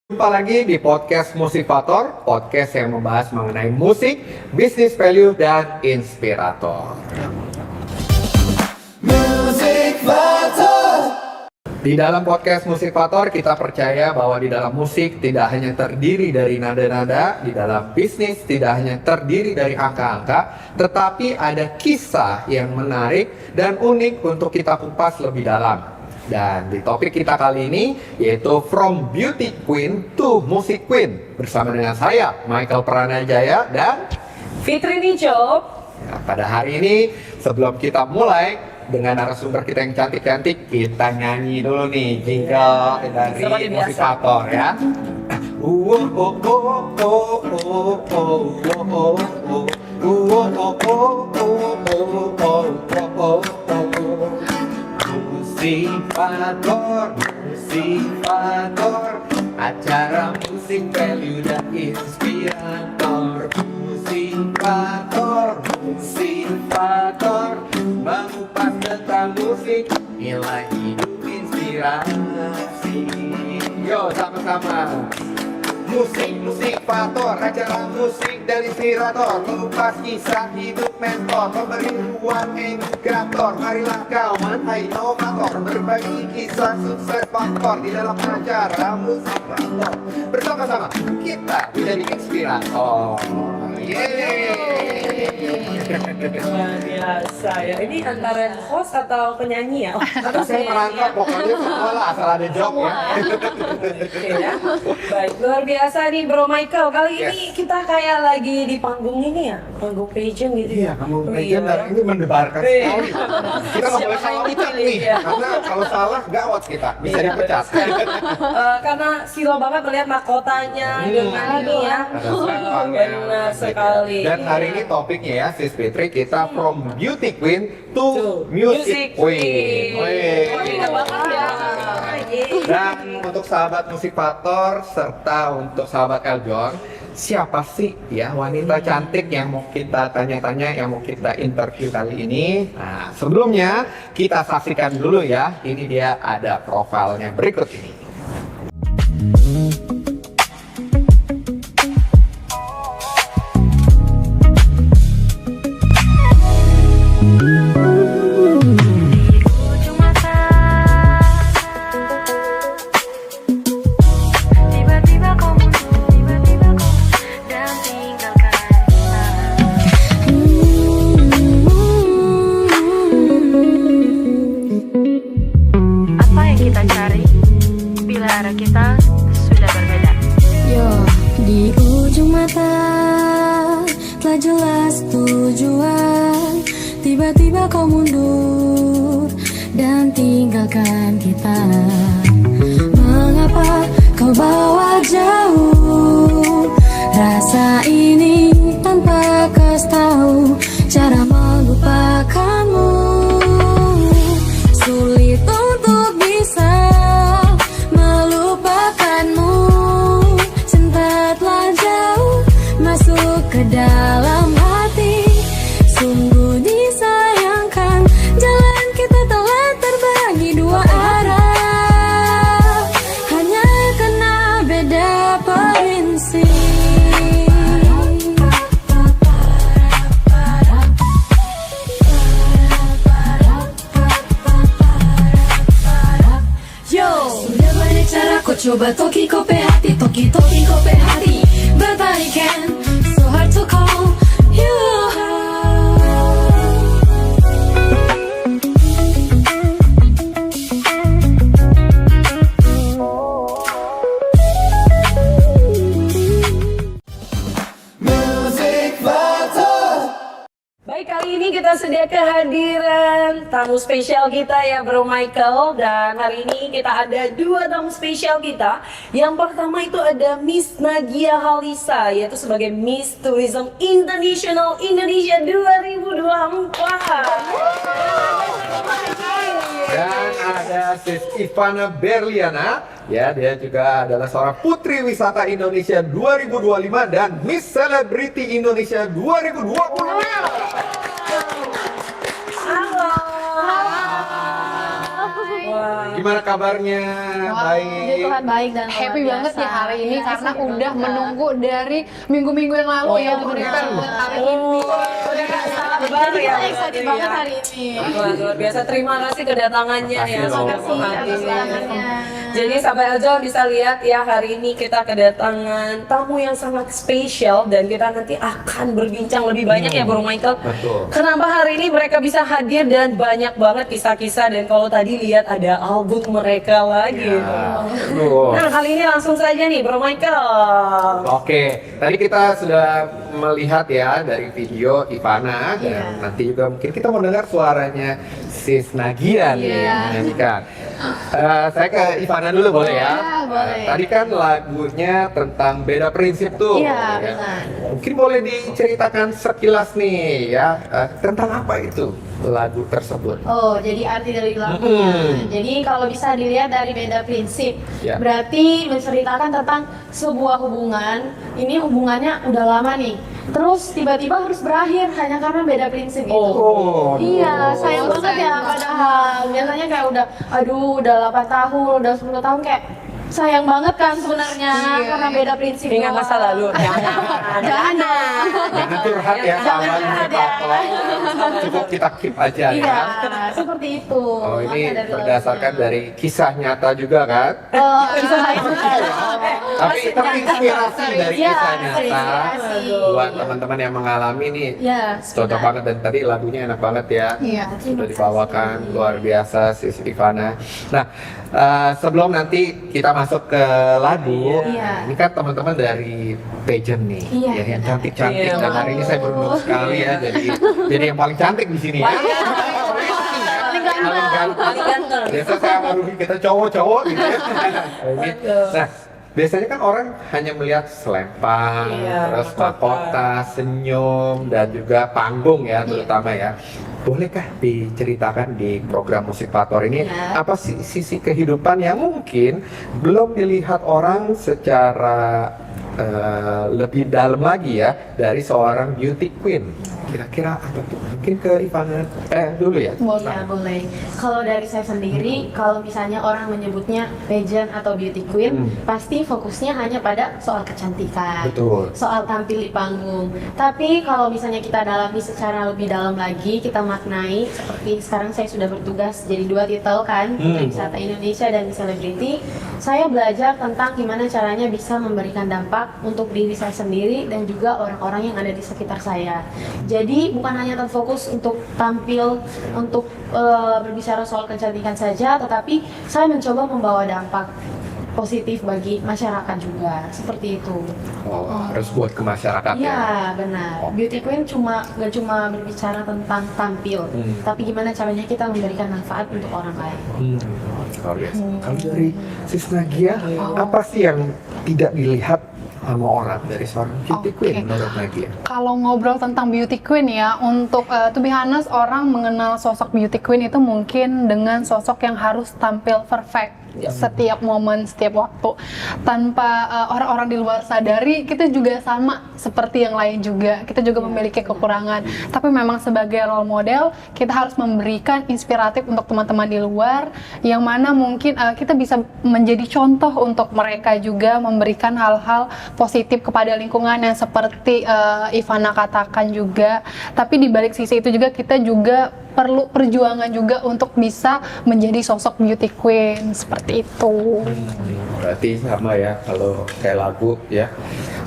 Jumpa lagi di podcast Musifator, podcast yang membahas mengenai musik, bisnis value, dan inspirator. Di dalam podcast Musifator, kita percaya bahwa di dalam musik tidak hanya terdiri dari nada-nada, di dalam bisnis tidak hanya terdiri dari angka-angka, tetapi ada kisah yang menarik dan unik untuk kita kupas lebih dalam. Dan di topik kita kali ini yaitu From Beauty Queen to Music Queen bersama dengan saya Michael Pranajaya dan Fitri Nico. Nah, pada hari ini sebelum kita mulai dengan narasumber kita yang cantik-cantik, kita nyanyi dulu nih jingle dari Musifator ya. Musifator, acara musik value dan inspirator. Musifator, mengupas tentang musik, nilai hidup inspirasi. Yo, sama-sama. Musifator, acara musik dan inspirator, mengupas kisah hidup mentor, memberi ruang edukator. Marilah kawan, hai inovator, berbagi kisah sukses faktor di dalam acara Musifator. Bersama-sama kita menjadi inspirator. Luar biasa ya. Ini antara host atau penyanyi ya? Atau saya merangkap pokoknya semua lah, asal ada job ya. Oke ya. Baik, luar biasa nih Bro Michael. Kali ini kita kayak lagi di panggung ini ya, panggung pageant gitu Iya, ya. kamu pageant dan ini mendebarkan sekali. Kita nggak boleh salah ucap nih, karena kalau salah gawat kita, bisa dipecat. Karena silo banget melihat mahkotanya dengan ini ya. Ada sampangnya. Benar sekali. Dan hari ini topiknya ya, Sis Fitri, kita from Beauty Queen to Music Queen. Indah banget ya. Dan untuk sahabat Musifator serta untuk sahabat Eljon, siapa sih ya wanita cantik yang mau kita tanya-tanya, yang mau kita interview kali ini? Nah, sebelumnya kita saksikan dulu ya. Ini dia ada profilnya berikut ini. Tiba-tiba kau mundur dan tinggalkan kita. Mengapa kau bawa jauh rasa ini tanpa kau tahu cara melupakanmu? Sulit untuk bisa melupakanmu. Cinta telah jauh masuk ke dalam hati. Sungguh disayangkan, jalan kita telah terbagi dua arah, hanya karena beda prinsip. Yo, sudah banyak cara kau coba toki kope hati, toki kope hati, but I can't, so hard to call you. Kali ini kita sedia kehadiran tamu spesial kita ya Bro Michael. Dan hari ini kita ada dua tamu spesial kita. Yang pertama itu ada Miss Nagia Halisa, yaitu sebagai Miss Tourism International Indonesia 2024. Dan ada Sis Ivana Berliana, ya dia juga adalah seorang Putri Wisata Indonesia 2025 dan Miss Celebrity Indonesia 2025. Halo. Gimana kabarnya? Puji Tuhan baik dan luar Happy banget biasa. ya hari ini Iya, karena senang udah banget. menunggu dari minggu-minggu yang lalu ya benar. memberikan buat hari ini. Udah gak sabar Jadi ya. kita excited banget hari ini. Wah, luar biasa. Terima kasih kedatangannya ya. Makasih loh. Sampai Terima kasih atas hati. undangannya. Jadi sampai aja bisa lihat ya hari ini kita kedatangan tamu yang sangat spesial dan kita nanti akan berbincang lebih banyak ya Bro Michael. Betul. Kenapa hari ini mereka bisa hadir dan banyak banget kisah-kisah dan kalau tadi lihat ada album mereka lagi. Tuh. Nah kali ini langsung saja nih Bro Michael. Oke, tadi kita sudah melihat ya dari video Ivana dan nanti juga mungkin kita mau dengar suaranya Sis Nagia nih yang menyanyikan. Saya ke Ivana dulu boleh ya? Ya, boleh. Tadi kan lagunya tentang beda prinsip tuh. Iya, ya. benar. Mungkin boleh diceritakan sekilas nih ya tentang apa itu lagu tersebut? Oh, jadi arti dari lagunya. Jadi kalau bisa dilihat dari beda prinsip, Ya. berarti menceritakan tentang sebuah hubungan. Ini hubungannya udah lama nih, terus tiba-tiba harus berakhir hanya karena beda prinsip gitu. Oh, Iya, sayang banget ya padahal biasanya kayak udah 8 tahun, udah 10 tahun kayak sayang banget kan sebenarnya karena beda prinsip. Ingat doang. masa lalu. Jangan. Jangan curhat ya sama curhat ya. Cukup kita keep aja Iya, ya. seperti itu. Oh ini Makna dari berdasarkan lagunya. dari kisah nyata juga kan? Kisah saya juga. Tapi terinspirasi dari Iya, kisah nyata terinspirasi. buat teman-teman yang mengalami nih. Iya, Cocok benar. banget dan tadi lagunya enak banget ya. Iya. Sudah dibawakan luar biasa Sis Ivana. Nah, sebelum nanti kita masuk ke lagu, Iya. ini kan teman-teman dari pageant nih, Iya, ya, yang benar. cantik-cantik Iya. dan hari ini saya beruntung sekali ya, jadi yang paling cantik di sini ya. Paling ganteng. Paling ganteng. Biasa saya sama Ruby kita cowok-cowok gitu ya. Ini. Nah, biasanya kan orang hanya melihat selempang, Iya, terus mahkota. mahkota, senyum, dan juga panggung ya terutama ya. Bolehkah diceritakan di program Musik Pator ini Iya. apa sih sisi kehidupan yang mungkin belum dilihat orang secara lebih dalam lagi ya dari seorang beauty queen? Kira-kira apa tuh? Mungkin ke Ivana dulu ya. Iya, boleh. Kalau dari saya sendiri, kalau misalnya orang menyebutnya pageant atau beauty queen, pasti fokusnya hanya pada soal kecantikan. Betul. Soal tampil di panggung. Tapi kalau misalnya kita dalami secara lebih dalam lagi, kita maknai seperti sekarang saya sudah bertugas jadi 2 titel kan, Putri Wisata Indonesia dan Selebriti. Saya belajar tentang gimana caranya bisa memberikan dampak untuk diri saya sendiri dan juga orang-orang yang ada di sekitar saya. Jadi bukan hanya terfokus untuk tampil, untuk berbicara soal kecantikan saja, tetapi saya mencoba membawa dampak positif bagi masyarakat juga, seperti itu. Oh, harus buat ke masyarakat ya. Iya, benar. Beauty queen nggak cuma berbicara tentang tampil, tapi gimana caranya kita memberikan manfaat untuk orang lain. Luar biasa. Kalau dari Sis Nagia, apa sih yang tidak dilihat sama orang dari seorang beauty queen Oke. menurut Nagia? Kalau ngobrol tentang beauty queen ya, untuk to be honest, orang mengenal sosok beauty queen itu mungkin dengan sosok yang harus tampil perfect setiap momen, setiap waktu, tanpa orang-orang di luar sadari kita juga sama seperti yang lain juga, kita juga memiliki kekurangan. Tapi memang sebagai role model kita harus memberikan inspiratif untuk teman-teman di luar, yang mana mungkin kita bisa menjadi contoh untuk mereka juga, memberikan hal-hal positif kepada lingkungan yang seperti Ivana katakan juga. Tapi di balik sisi itu juga kita juga perlu perjuangan juga untuk bisa menjadi sosok beauty queen seperti itu. Berarti sama ya kalau kayak lagu ya.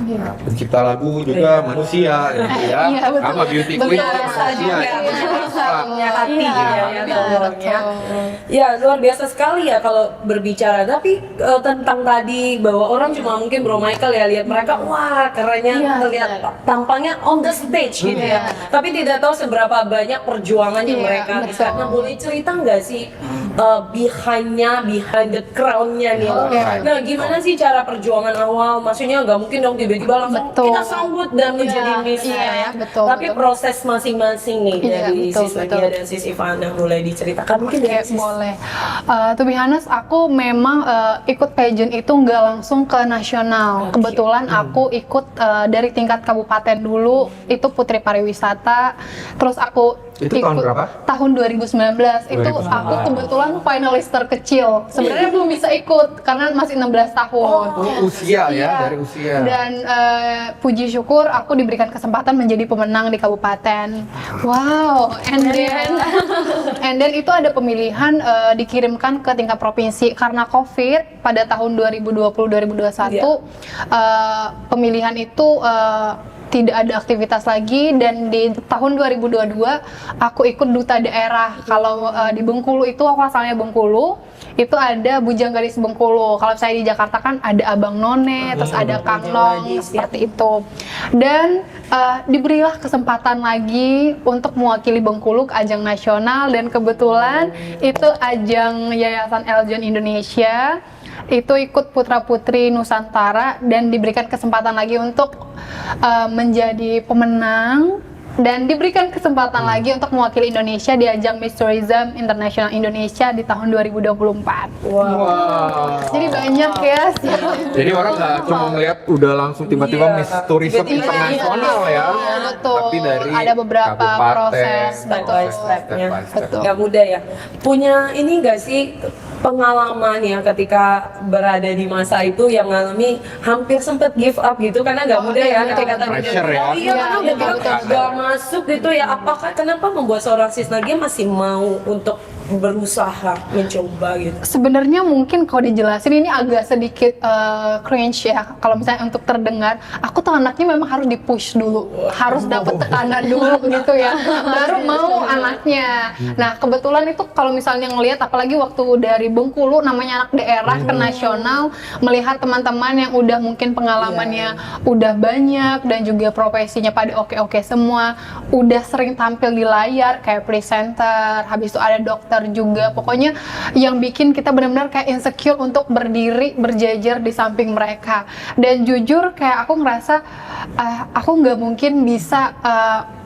Nah, pencipta lagu juga manusia gitu ya. Iya, betul. Sama beauty queen Betul. juga manusia. Punya hati Iya, ya, betul. ya luar biasa sekali ya kalau berbicara. Tapi tentang tadi bahwa orang cuma mungkin Bro Michael ya lihat mereka wah kerennya Iya, terlihat benar. tampangnya on the stage gitu ya. Tapi tidak tahu seberapa banyak perjuangan yang Iya, mereka betul. bisa. Nah boleh cerita nggak sih behind the crown-nya nih? Nah gimana sih cara perjuangan awal? Maksudnya nggak mungkin dong tiba-tiba langsung Betul. kita sambut dan menjadi Miss iya, ya. betul, Tapi betul. proses masing-masing nih Iya, dari betul, Sis betul. Nagia dan Sis Ivana mulai diceritakan mungkin Oke, dari Sis. boleh. To be honest, aku memang ikut pageant itu nggak langsung ke nasional. Oke. Kebetulan aku ikut dari tingkat kabupaten dulu, itu Putri Pariwisata. Terus aku Itu tahun berapa? Tahun 2019. Itu 2019. aku kebetulan finalis terkecil. Sebenarnya belum bisa ikut karena masih 16 tahun. Oh, usia Iya. ya, dari usia. Dan puji syukur aku diberikan kesempatan menjadi pemenang di kabupaten. Wow, and then itu ada pemilihan dikirimkan ke tingkat provinsi karena COVID pada tahun 2020-2021 pemilihan itu tidak ada aktivitas lagi, dan di tahun 2022 aku ikut duta daerah. Kalau di Bengkulu itu, aku asalnya Bengkulu, itu ada Bujang Gadis Bengkulu. Kalau saya di Jakarta kan ada Abang None, terus ada Kang Long, seperti itu. Dan diberilah kesempatan lagi untuk mewakili Bengkulu ke ajang nasional, dan kebetulan itu ajang Yayasan Eljon Indonesia. Itu ikut putra-putri Nusantara dan diberikan kesempatan lagi untuk menjadi pemenang, dan diberikan kesempatan lagi untuk mewakili Indonesia di ajang Miss Tourism International Indonesia di tahun 2024. Wow. Jadi banyak ya. Jadi orang nggak cuma melihat udah langsung tiba-tiba Miss Tourism Tiba-tiba, internasional ya. Betul. Tapi dari Ada beberapa kabupaten, proses, step by step-nya. step by step. Betul. Gak mudah ya. Punya ini gak sih pengalaman ya ketika berada di masa itu yang ngalami hampir sempat give up gitu, karena gak mudah ya ketika tadi Pressure ya. iya karena udah bilang betul. gak masuk gitu ya. Apakah kenapa membuat seorang Sisnagia masih mau untuk berusaha mencoba gitu? Sebenarnya mungkin kalau dijelasin ini agak sedikit cringe ya. Kalau misalnya untuk terdengar, aku tuh anaknya memang harus di-push dulu, harus dapat tekanan dulu gitu ya, baru mau anaknya. Nah kebetulan itu kalau misalnya ngelihat, apalagi waktu dari Bengkulu, namanya anak daerah ke nasional, melihat teman-teman yang udah mungkin pengalamannya udah banyak dan juga profesinya pada oke-oke semua, udah sering tampil di layar kayak presenter, habis itu ada dokter juga, pokoknya yang bikin kita benar-benar kayak insecure untuk berdiri berjajar di samping mereka. Dan jujur kayak aku ngerasa aku nggak mungkin bisa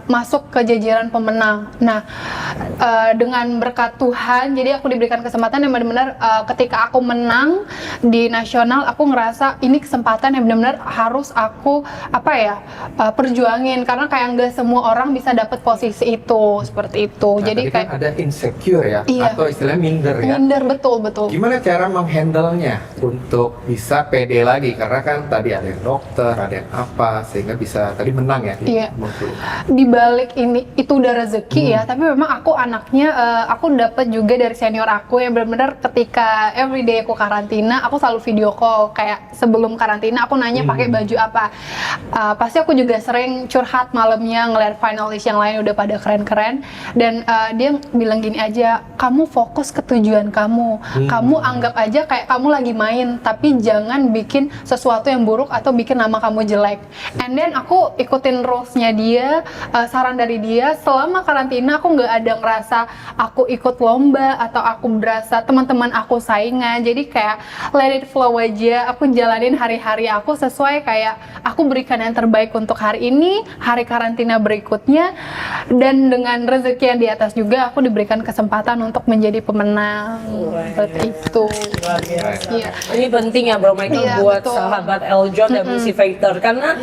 masuk ke jajaran pemenang. Nah, dengan berkat Tuhan, jadi aku diberikan kesempatan yang benar-benar ketika aku menang di nasional, aku ngerasa ini kesempatan yang benar-benar harus aku perjuangin, karena kayak nggak semua orang bisa dapat posisi itu, seperti itu. Nah, Jadi tadi kayak kan ada insecure ya, Iya. atau istilahnya minder ya. minder, betul. Gimana cara menghandle-nya untuk bisa pede lagi? Karena kan tadi ada yang dokter, ada yang apa, sehingga bisa tadi menang ya di Iya. Bengkulu. Di balik ini itu udah rezeki ya, tapi memang aku anaknya aku dapat juga dari senior aku yang benar-benar ketika everyday aku karantina, aku selalu video call. Kayak sebelum karantina aku nanya pakai baju apa. Pasti aku juga sering curhat malamnya ngeliat finalis yang lain udah pada keren-keren, dan dia bilang gini aja, kamu fokus ke tujuan kamu, kamu anggap aja kayak kamu lagi main, tapi jangan bikin sesuatu yang buruk atau bikin nama kamu jelek. And then aku ikutin rules-nya dia, saran dari dia. Selama karantina aku nggak ada ngerasa aku ikut lomba atau aku berasa teman-teman aku saingan. Jadi kayak let it flow aja, aku jalanin hari-hari aku sesuai kayak aku berikan yang terbaik untuk hari ini, hari karantina berikutnya, dan dengan rezeki yang di atas juga aku diberikan kesempatan untuk menjadi pemenang. Seperti itu. Luar biasa. Iya. Ini penting ya Bro Michael Iya, buat betul. sahabat Eljon dan Music Factor, karena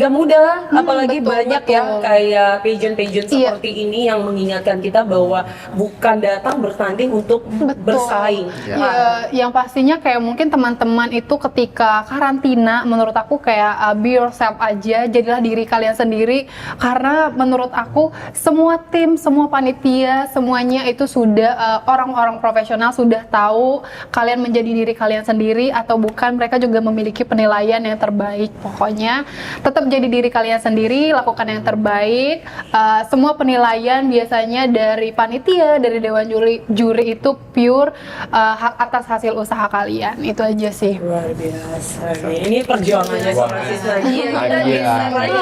gak mudah, apalagi betul, banyak betul. ya kayak pageant-pageant Iya. seperti ini yang mengingatkan kita bahwa bukan datang bertanding untuk bersaing. Ya, yang pastinya kayak mungkin teman-teman itu ketika karantina, menurut aku kayak be yourself aja, jadilah diri kalian sendiri. Karena menurut aku semua tim, semua panitia, semuanya itu sudah orang-orang profesional sudah tahu kalian menjadi diri kalian sendiri atau bukan. Mereka juga memiliki penilaian yang terbaik. Pokoknya tetap jadi diri kalian sendiri, lakukan yang terbaik. Semua penilaian biasanya dari panitia, dari dewan juri itu pure atas hasil usaha kalian. Itu aja sih. Luar biasa. Ini perjuangannya seorang Sisnagia. Kita bisa lagi.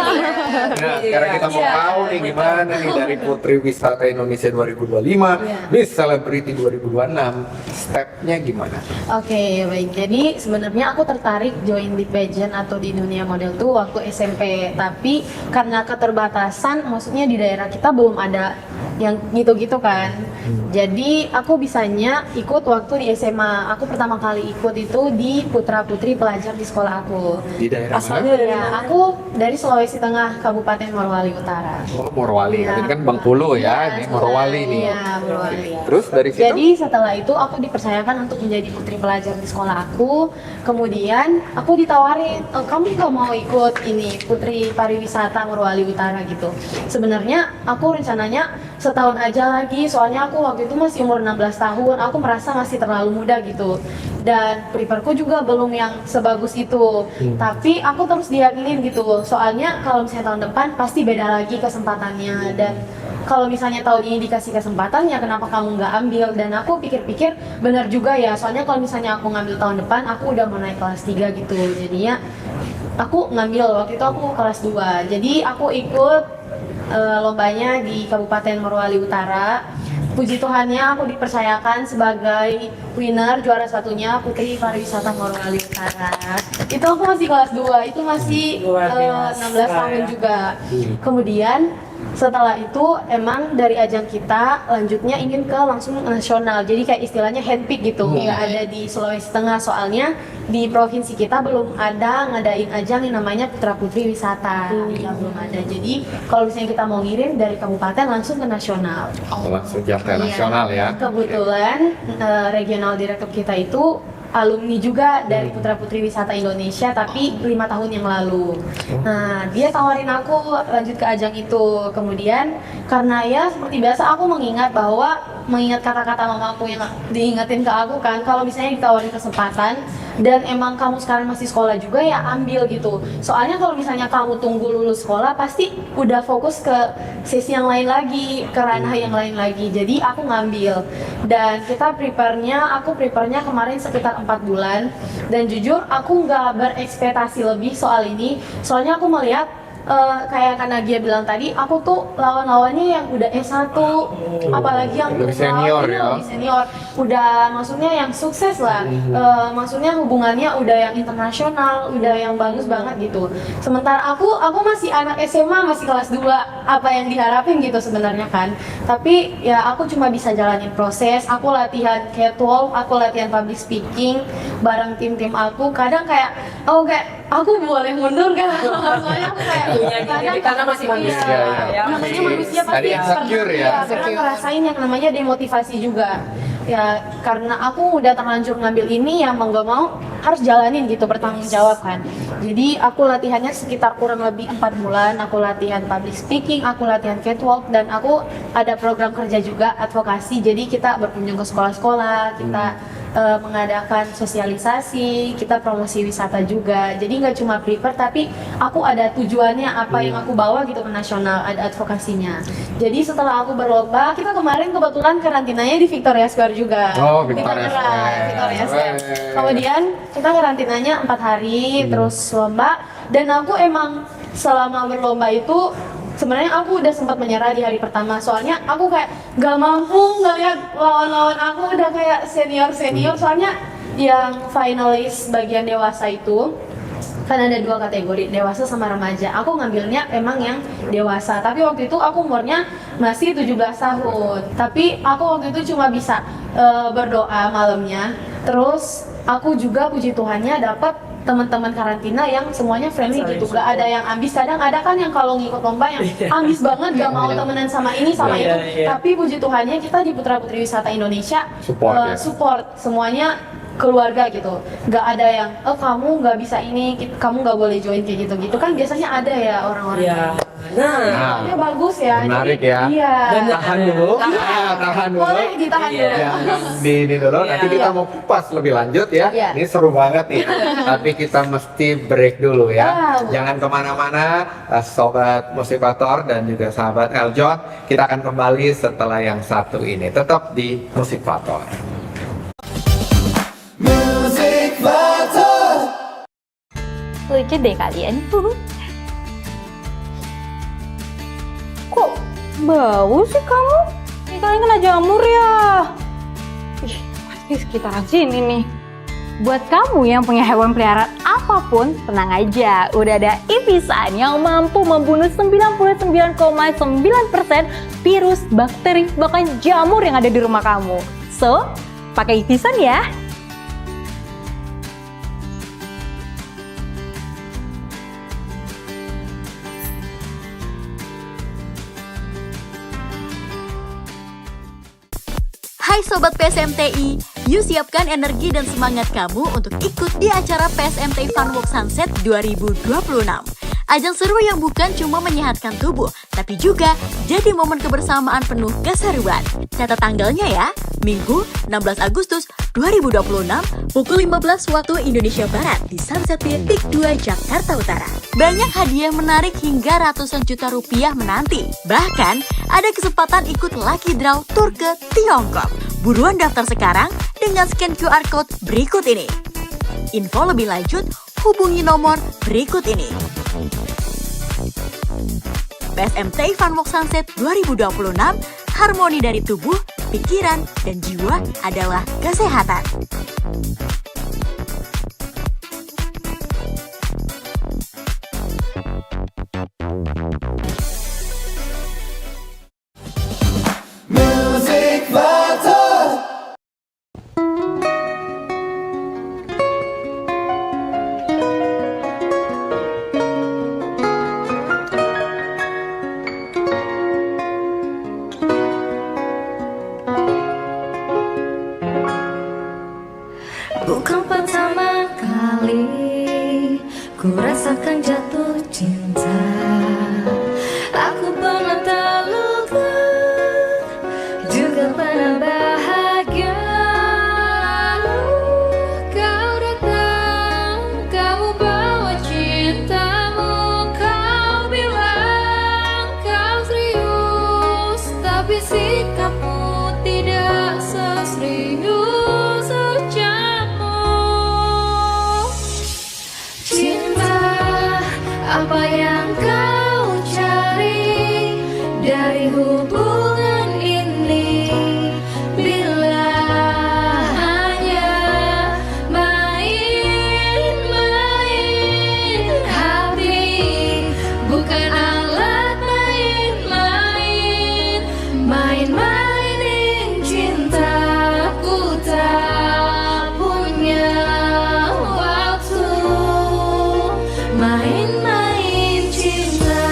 Nah, sekarang kita mau tahu nih gimana nih dari Putri Wisata Indonesia 2025, Miss Celebrity 2026, stepnya gimana? Oke, baik. Jadi sebenarnya aku tertarik join di pageant atau di dunia model tuh waktu SMP. Tapi karena keterbatasan, maksudnya di daerah kita belum ada yang gitu-gitu kan. Jadi aku bisanya ikut waktu di SMA. Aku pertama kali ikut itu di Putra Putri Pelajar di sekolah aku. Di daerah mana? Asalnya dari Ya, aku dari Sulawesi Tengah, Kabupaten Morowali Utara. Oh, Morowali. Iya. Ini kan Bengkulu ya, ini Morowali nih. Iya, Morowali. Terus dari situ? Jadi setelah itu aku dipercayakan untuk menjadi putri pelajar di sekolah aku. Kemudian aku ditawarin, kamu nggak mau ikut ini Putri Pariwisata Morowali Utara gitu. Sebenarnya aku rencananya setahun aja lagi, soalnya aku waktu itu masih umur 16 tahun. Aku merasa masih terlalu muda gitu. Dan preparku juga belum yang sebagus itu. Tapi aku terus diyakinin gitu. Soalnya kalau misalnya tahun depan pasti beda lagi kesempatannya. Dan kalau misalnya tahun ini dikasih kesempatan, ya kenapa kamu nggak ambil? Dan aku pikir-pikir benar juga ya. Soalnya kalau misalnya aku ngambil tahun depan, aku udah mau naik kelas 3 gitu. Jadinya aku ngambil, waktu itu aku kelas 2. Jadi aku ikut lombanya di Kabupaten Morowali Utara. Puji Tuhannya aku dipercayakan sebagai winner, juara satunya Putri Pariwisata Morowali Utara. Itu aku masih kelas 2, itu masih Luar biasa, 16 tahun ya. juga. Kemudian setelah itu emang dari ajang kita lanjutnya ingin ke langsung nasional. Jadi kayak istilahnya handpick gitu. Nggak ada di Sulawesi Tengah, soalnya di provinsi kita belum ada ngadain ajang yang namanya Putra Putri Wisata. Ya belum ada. Jadi kalau misalnya kita mau ngirim dari kabupaten langsung ke nasional. Oh, langsung jam ke nasional ya. Kebetulan regional direktur kita itu alumni juga dari Putra Putri Wisata Indonesia, tapi 5 tahun yang lalu. Nah, dia tawarin aku lanjut ke ajang itu. Kemudian karena ya seperti biasa aku mengingat kata-kata mamaku yang diingetin ke aku kan, kalau misalnya ditawarin kesempatan dan emang kamu sekarang masih sekolah juga ya ambil gitu. Soalnya kalau misalnya kamu tunggu lulus sekolah pasti udah fokus ke sesi yang lain lagi, ke ranah yang lain lagi. Jadi aku ngambil dan kita aku prepare-nya kemarin sekitar 4 bulan dan jujur aku nggak berekspektasi lebih soal ini. Soalnya aku melihat kayak Kak Nagia bilang tadi, aku tuh lawan-lawannya yang udah S1, apalagi yang Lebih senior ya. lebih senior, udah maksudnya yang sukses lah, maksudnya hubungannya udah yang internasional, udah yang bagus banget gitu. Sementara aku masih anak SMA, masih kelas 2, apa yang diharapin gitu sebenarnya kan. Tapi ya aku cuma bisa jalanin proses, aku latihan catwalk, aku latihan public speaking bareng tim-tim aku. Kadang kayak aku boleh mundur kan, soalnya aku kayak karena masih manusia ya. namanya manusia pasti Tadi insecure ya. pernah ngerasain yang namanya demotivasi juga ya, karena aku udah terlanjur ngambil ini ya mau nggak mau harus jalanin gitu, bertanggung jawab kan. Jadi aku latihannya sekitar kurang lebih 4 bulan. Aku latihan public speaking, aku latihan catwalk, dan aku ada program kerja juga advokasi. Jadi kita berkunjung ke sekolah-sekolah, kita mengadakan sosialisasi, kita promosi wisata juga. Jadi nggak cuma prepare, tapi aku ada tujuannya apa yang aku bawa gitu ke nasional, ada advokasinya. Jadi setelah aku berlomba, kita kemarin kebetulan karantinanya di Victoria Square juga. Oh, Di Victoria Tangerang, Square. Victoria Square. Weh. Kemudian kita karantinanya 4 hari, terus lomba. Dan aku emang selama berlomba itu sebenarnya aku udah sempat menyerah di hari pertama, soalnya aku kayak gak mampu ngeliat lawan-lawan aku udah kayak senior-senior. Soalnya yang finalis bagian dewasa itu kan ada 2 kategori, dewasa sama remaja. Aku ngambilnya emang yang dewasa, tapi waktu itu aku umurnya masih 17 tahun. Tapi aku waktu itu cuma bisa berdoa malamnya. Terus aku juga puji Tuhannya dapat teman-teman karantina yang semuanya friendly gitu, gak ada yang ambis. Kadang ada kan yang kalau ngikut lomba yang ambis banget, gak mau temenan sama ini sama itu. Tapi puji Tuhannya kita di Putra Putri Wisata Indonesia support semuanya keluarga gitu. Gak ada yang kamu gak bisa ini, kamu gak boleh join kayak gitu kan biasanya ada ya orang-orang. Iya. Nah, Ini bagus ya. Menarik Jadi, ya. Iya. Tahan dulu. Tahan dulu. Boleh ditahan dulu. Ya, ini dulu. Nanti kita mau kupas lebih lanjut ya. Iya. Ini seru banget nih. Tapi kita mesti break dulu ya. Jangan kemana-mana, sobat Musikator dan juga sahabat Eljon. Kita akan kembali setelah yang satu ini. Tetap di Musikator. Lucu deh kalian. Kok bau sih kamu? Kalian kena jamur ya? Ih, pasti sekitaran sini nih. Buat kamu yang punya hewan peliharaan apapun, tenang aja, udah ada Ivisan yang mampu membunuh 99,9% virus, bakteri, bahkan jamur yang ada di rumah kamu. So, pakai Ivisan ya. Hai Sobat PSMTI, yuk siapkan energi dan semangat kamu untuk ikut di acara PSMTI Funwalk Sunset 2026. Ajang seru yang bukan cuma menyehatkan tubuh, tapi juga jadi momen kebersamaan penuh keseruan. Catat tanggalnya ya, Minggu 16 Agustus 2026, pukul 15 waktu Indonesia Barat di Sunset Pier Peak 2 Jakarta Utara. Banyak hadiah menarik hingga ratusan juta rupiah menanti. Bahkan, ada kesempatan ikut lucky draw tur ke Tiongkok. Buruan daftar sekarang dengan scan QR Code berikut ini. Info lebih lanjut, hubungi nomor berikut ini. PSMTI Funwalk Sunset 2026, harmoni dari tubuh, pikiran, dan jiwa adalah kesehatan. Bukan pertama kali ku rasakan jatuh cinta. Aku pernah terluka, juga pernah bahagia. Lalu kau datang, kau bawa cintamu. Kau bilang kau serius, tapi sikapmu tidak seserius ucapmu. Cinta, apa yang kau cari dari hubungan ini? Bila hanya main-main hati, bukan alat main-main. Main-mainin cintaku, tak punya waktu main-main cinta.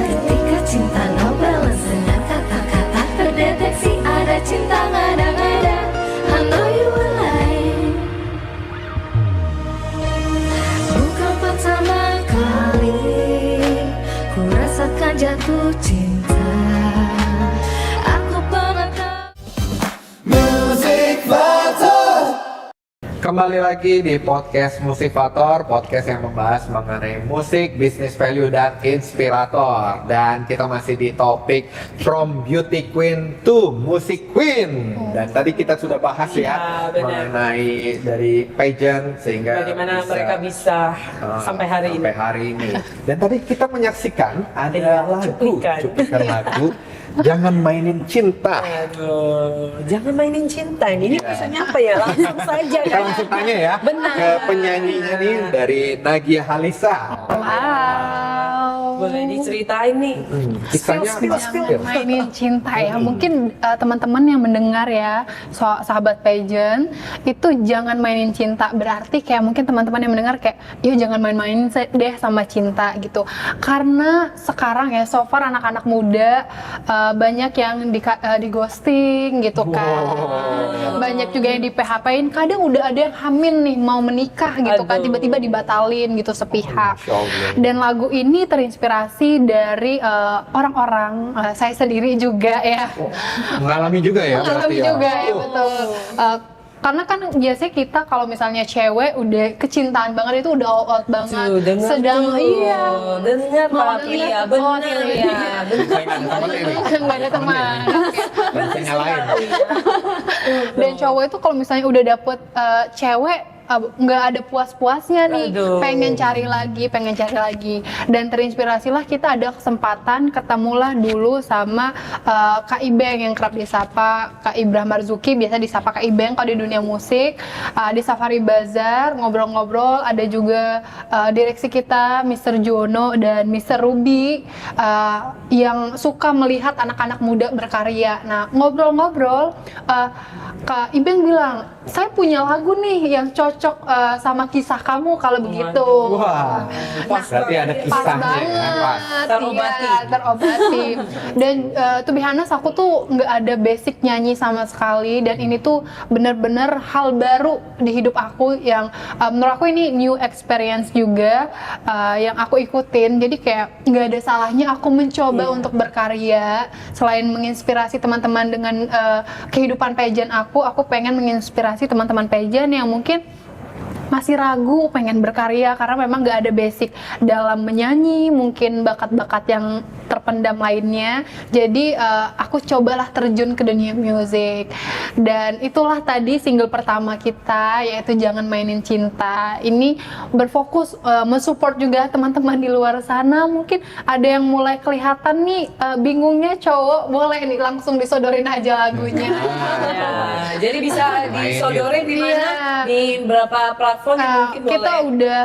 Ketika cinta no balance dengan kata-kata terdeteksi, ada cinta ngada-ngada. I know you were lying. Bukan pertama kali ku rasakan jatuh cinta. Aku pernah Kembali lagi di podcast Musifator, podcast yang membahas mengenai musik, business value, dan inspirator. Dan kita masih di topik From Beauty Queen to Music Queen. Dan tadi kita sudah bahas Ya, benar. mengenai dari pageant sehingga Bagaimana mereka bisa sampai hari ini. Dan tadi kita menyaksikan ada lagu, cuplikan lagu Jangan Mainin Cinta. Aduh, jangan mainin cinta. Ini maksudnya apa ya? Langsung saja Kita kan? langsung tanya ya Benar. ke penyanyinya nih dari Nagia Halisa. Boleh diceritain nih. Kisahnya Jangan mainin cinta ya. Mungkin teman-teman yang mendengar ya, sahabat pageant, itu jangan mainin cinta. Berarti kayak mungkin teman-teman yang mendengar kayak, yuk jangan main-main deh sama cinta gitu. Karena sekarang ya, so far anak-anak muda banyak yang di ghosting gitu kan. Banyak juga yang di PHP-in. Kadang udah ada yang hamil nih, mau menikah gitu kan. Aduh. Tiba-tiba dibatalin gitu sepihak. Masya Allah. Dan lagu ini terinspirasi dari orang-orang, saya sendiri juga ya. mengalami juga ya berarti Mengalami ya. juga ya, betul. Karena kan biasanya kita kalau misalnya cewek udah kecintaan banget itu udah all out banget. Tuh, dengar Sedang tuh. iya. Dengar Pak Mewakili Iya, oh, benar iya. ya. Saya nggak ada teman ini. Nggak ada teman. Dan saya nyalain. Dan cowok itu kalau misalnya udah dapet cewek nggak ada puas-puasnya nih, Aduh. pengen cari lagi, dan terinspirasilah kita ada kesempatan ketemulah dulu sama Kak Ibeng yang kerap disapa Kak Ibrah Marzuki, biasa disapa Kak Ibeng kalau di dunia musik, di Safari Bazaar ngobrol-ngobrol. Ada juga direksi kita Mr. Juwono dan Mr. Ruby yang suka melihat anak-anak muda berkarya. Nah, ngobrol-ngobrol, Kak Ibeng bilang, saya punya lagu nih yang cocok sama kisah kamu kalau begitu. Wah, pas berarti ada Pas kisahnya ya, banget, pas. Terobati. iya, terobati. Dan to be honest, aku tuh nggak ada basic nyanyi sama sekali, dan ini tuh bener-bener hal baru di hidup aku yang menurut aku ini new experience juga yang aku ikutin. Jadi kayak nggak ada salahnya aku mencoba untuk berkarya, selain menginspirasi teman-teman dengan kehidupan pageant aku pengen menginspirasi teman-teman pageant yang mungkin masih ragu pengen berkarya karena memang nggak ada basic dalam menyanyi, mungkin bakat-bakat yang terpendam lainnya. Jadi aku cobalah terjun ke dunia musik, dan itulah tadi single pertama kita, yaitu Jangan Mainin Cinta. Ini berfokus mensupport juga teman-teman di luar sana. Mungkin ada yang mulai kelihatan nih bingungnya cowok, boleh nih langsung disodorin aja lagunya. Ya, jadi bisa disodorin di mana? Iya. Di berapa platform yang mungkin Kita boleh? udah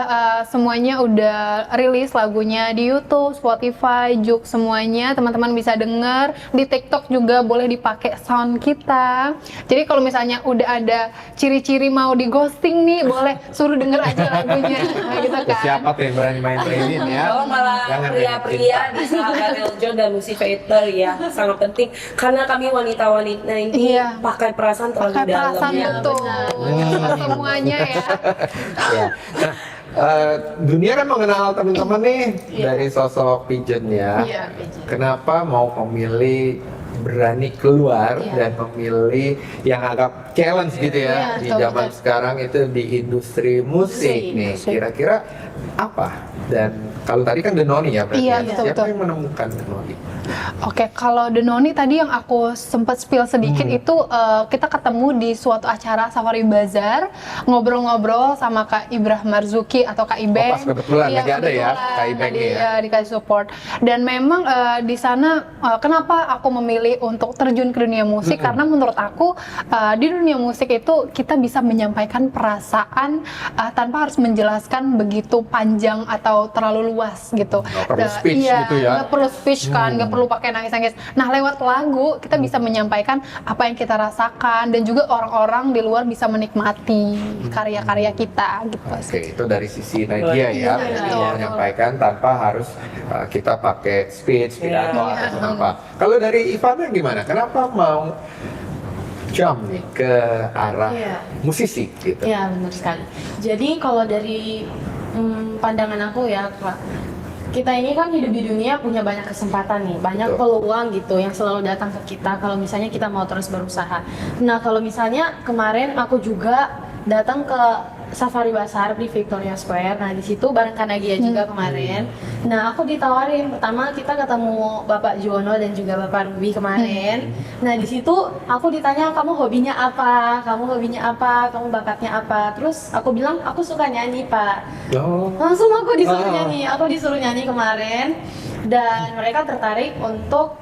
semuanya udah rilis lagunya di YouTube, Spotify, Joox, semuanya teman-teman bisa denger. Di TikTok juga boleh dipakai sound kita. Jadi kalau misalnya udah ada ciri-ciri mau di ghosting nih, boleh suruh denger aja lagunya. Nah, gitu kan. Siapa tuh yang berani main ini ya? Kalau malah Jangan pria-pria bisa Ariel John dan Lucy Fater ya, sangat penting karena kami wanita-wanita ini Iya. pakai perasaan terlalu Pakai dalam perasaan ya. betul. Semuanya ya. Ya. Nah, dunia kan mengenal teman-teman nih dari sosok Pigeon ya. Iya, Kenapa mau memilih berani keluar dan memilih yang agak challenge gitu ya Iya, di betul, zaman betul. sekarang itu di industri musik nih. Kira-kira apa? Dan kalau tadi kan Denoni ya berarti. Iya, ya. betul, Siapa betul. yang menemukan Denoni? Oke, kalau Denoni tadi yang aku sempat spill sedikit itu kita ketemu di suatu acara Safari Bazaar, ngobrol-ngobrol sama Kak Ibrah Marzuki atau Kak Ibeng. pas kebetulan Iya, lagi ada ya, kebetulan Kak Ibeng tadi, ya. dikasih support. Dan memang di sana kenapa aku memilih untuk terjun ke dunia musik, karena menurut aku di dunia musik itu kita bisa menyampaikan perasaan tanpa harus menjelaskan begitu panjang atau terlalu luas gitu. Nggak perlu speech Iya, gitu ya. nggak perlu speech kan, nggak perlu pakai nangis-nangis. Nah, lewat lagu kita bisa menyampaikan apa yang kita rasakan, dan juga orang-orang di luar bisa menikmati karya-karya kita gitu. Oke, itu dari sisi Nadia ya, jadi betul. menyampaikan tanpa harus kita pakai speech, pidato Iya. atau apa. Kalau dari Ivana gimana? Kenapa mau jump nih ke arah Iya. musisi gitu? Iya, benar sekali. Jadi kalau dari pandangan aku ya, Kak, kita ini kan hidup di dunia punya banyak kesempatan nih, banyak Betul. peluang gitu yang selalu datang ke kita kalau misalnya kita mau terus berusaha. Nah, kalau misalnya kemarin aku juga datang ke Safari Bazaar di Victoria Square. Nah, di situ bareng Kanagia juga kemarin. Nah, aku ditawarin, pertama kita ketemu Bapak Juwono dan juga Bapak Ruby kemarin. Nah, di situ aku ditanya, kamu hobinya apa? Kamu hobinya apa? Kamu bakatnya apa? Terus aku bilang, aku suka nyanyi, Pak. Oh, Langsung aku disuruh nyanyi, kemarin, dan mereka tertarik untuk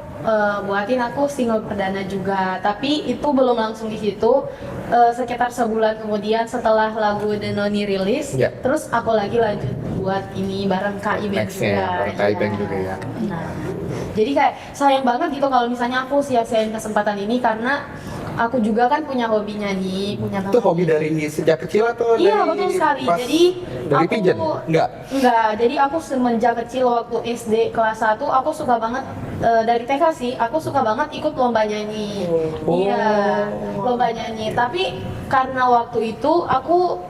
buatin aku single perdana juga. Tapi itu belum langsung di situ. Sekitar sebulan kemudian setelah lagu Denoni rilis, Ya. terus aku lagi lanjut buat ini bareng Kak Ibeng Next-nya juga. ya, bareng Kak Ibeng Iya. juga ya. Nah, jadi kayak sayang banget gitu kalau misalnya aku sia-siain kesempatan ini, karena aku juga kan punya hobi nyanyi, punya itu hobi dari sejak kecil atau Iya, dari betul sekali. pas Jadi dari aku Pigeon? Enggak. Enggak, jadi aku semenjak kecil waktu SD kelas 1 aku suka banget dari TK sih, aku suka banget ikut lomba nyanyi. Iya, lomba nyanyi. Tapi karena waktu itu aku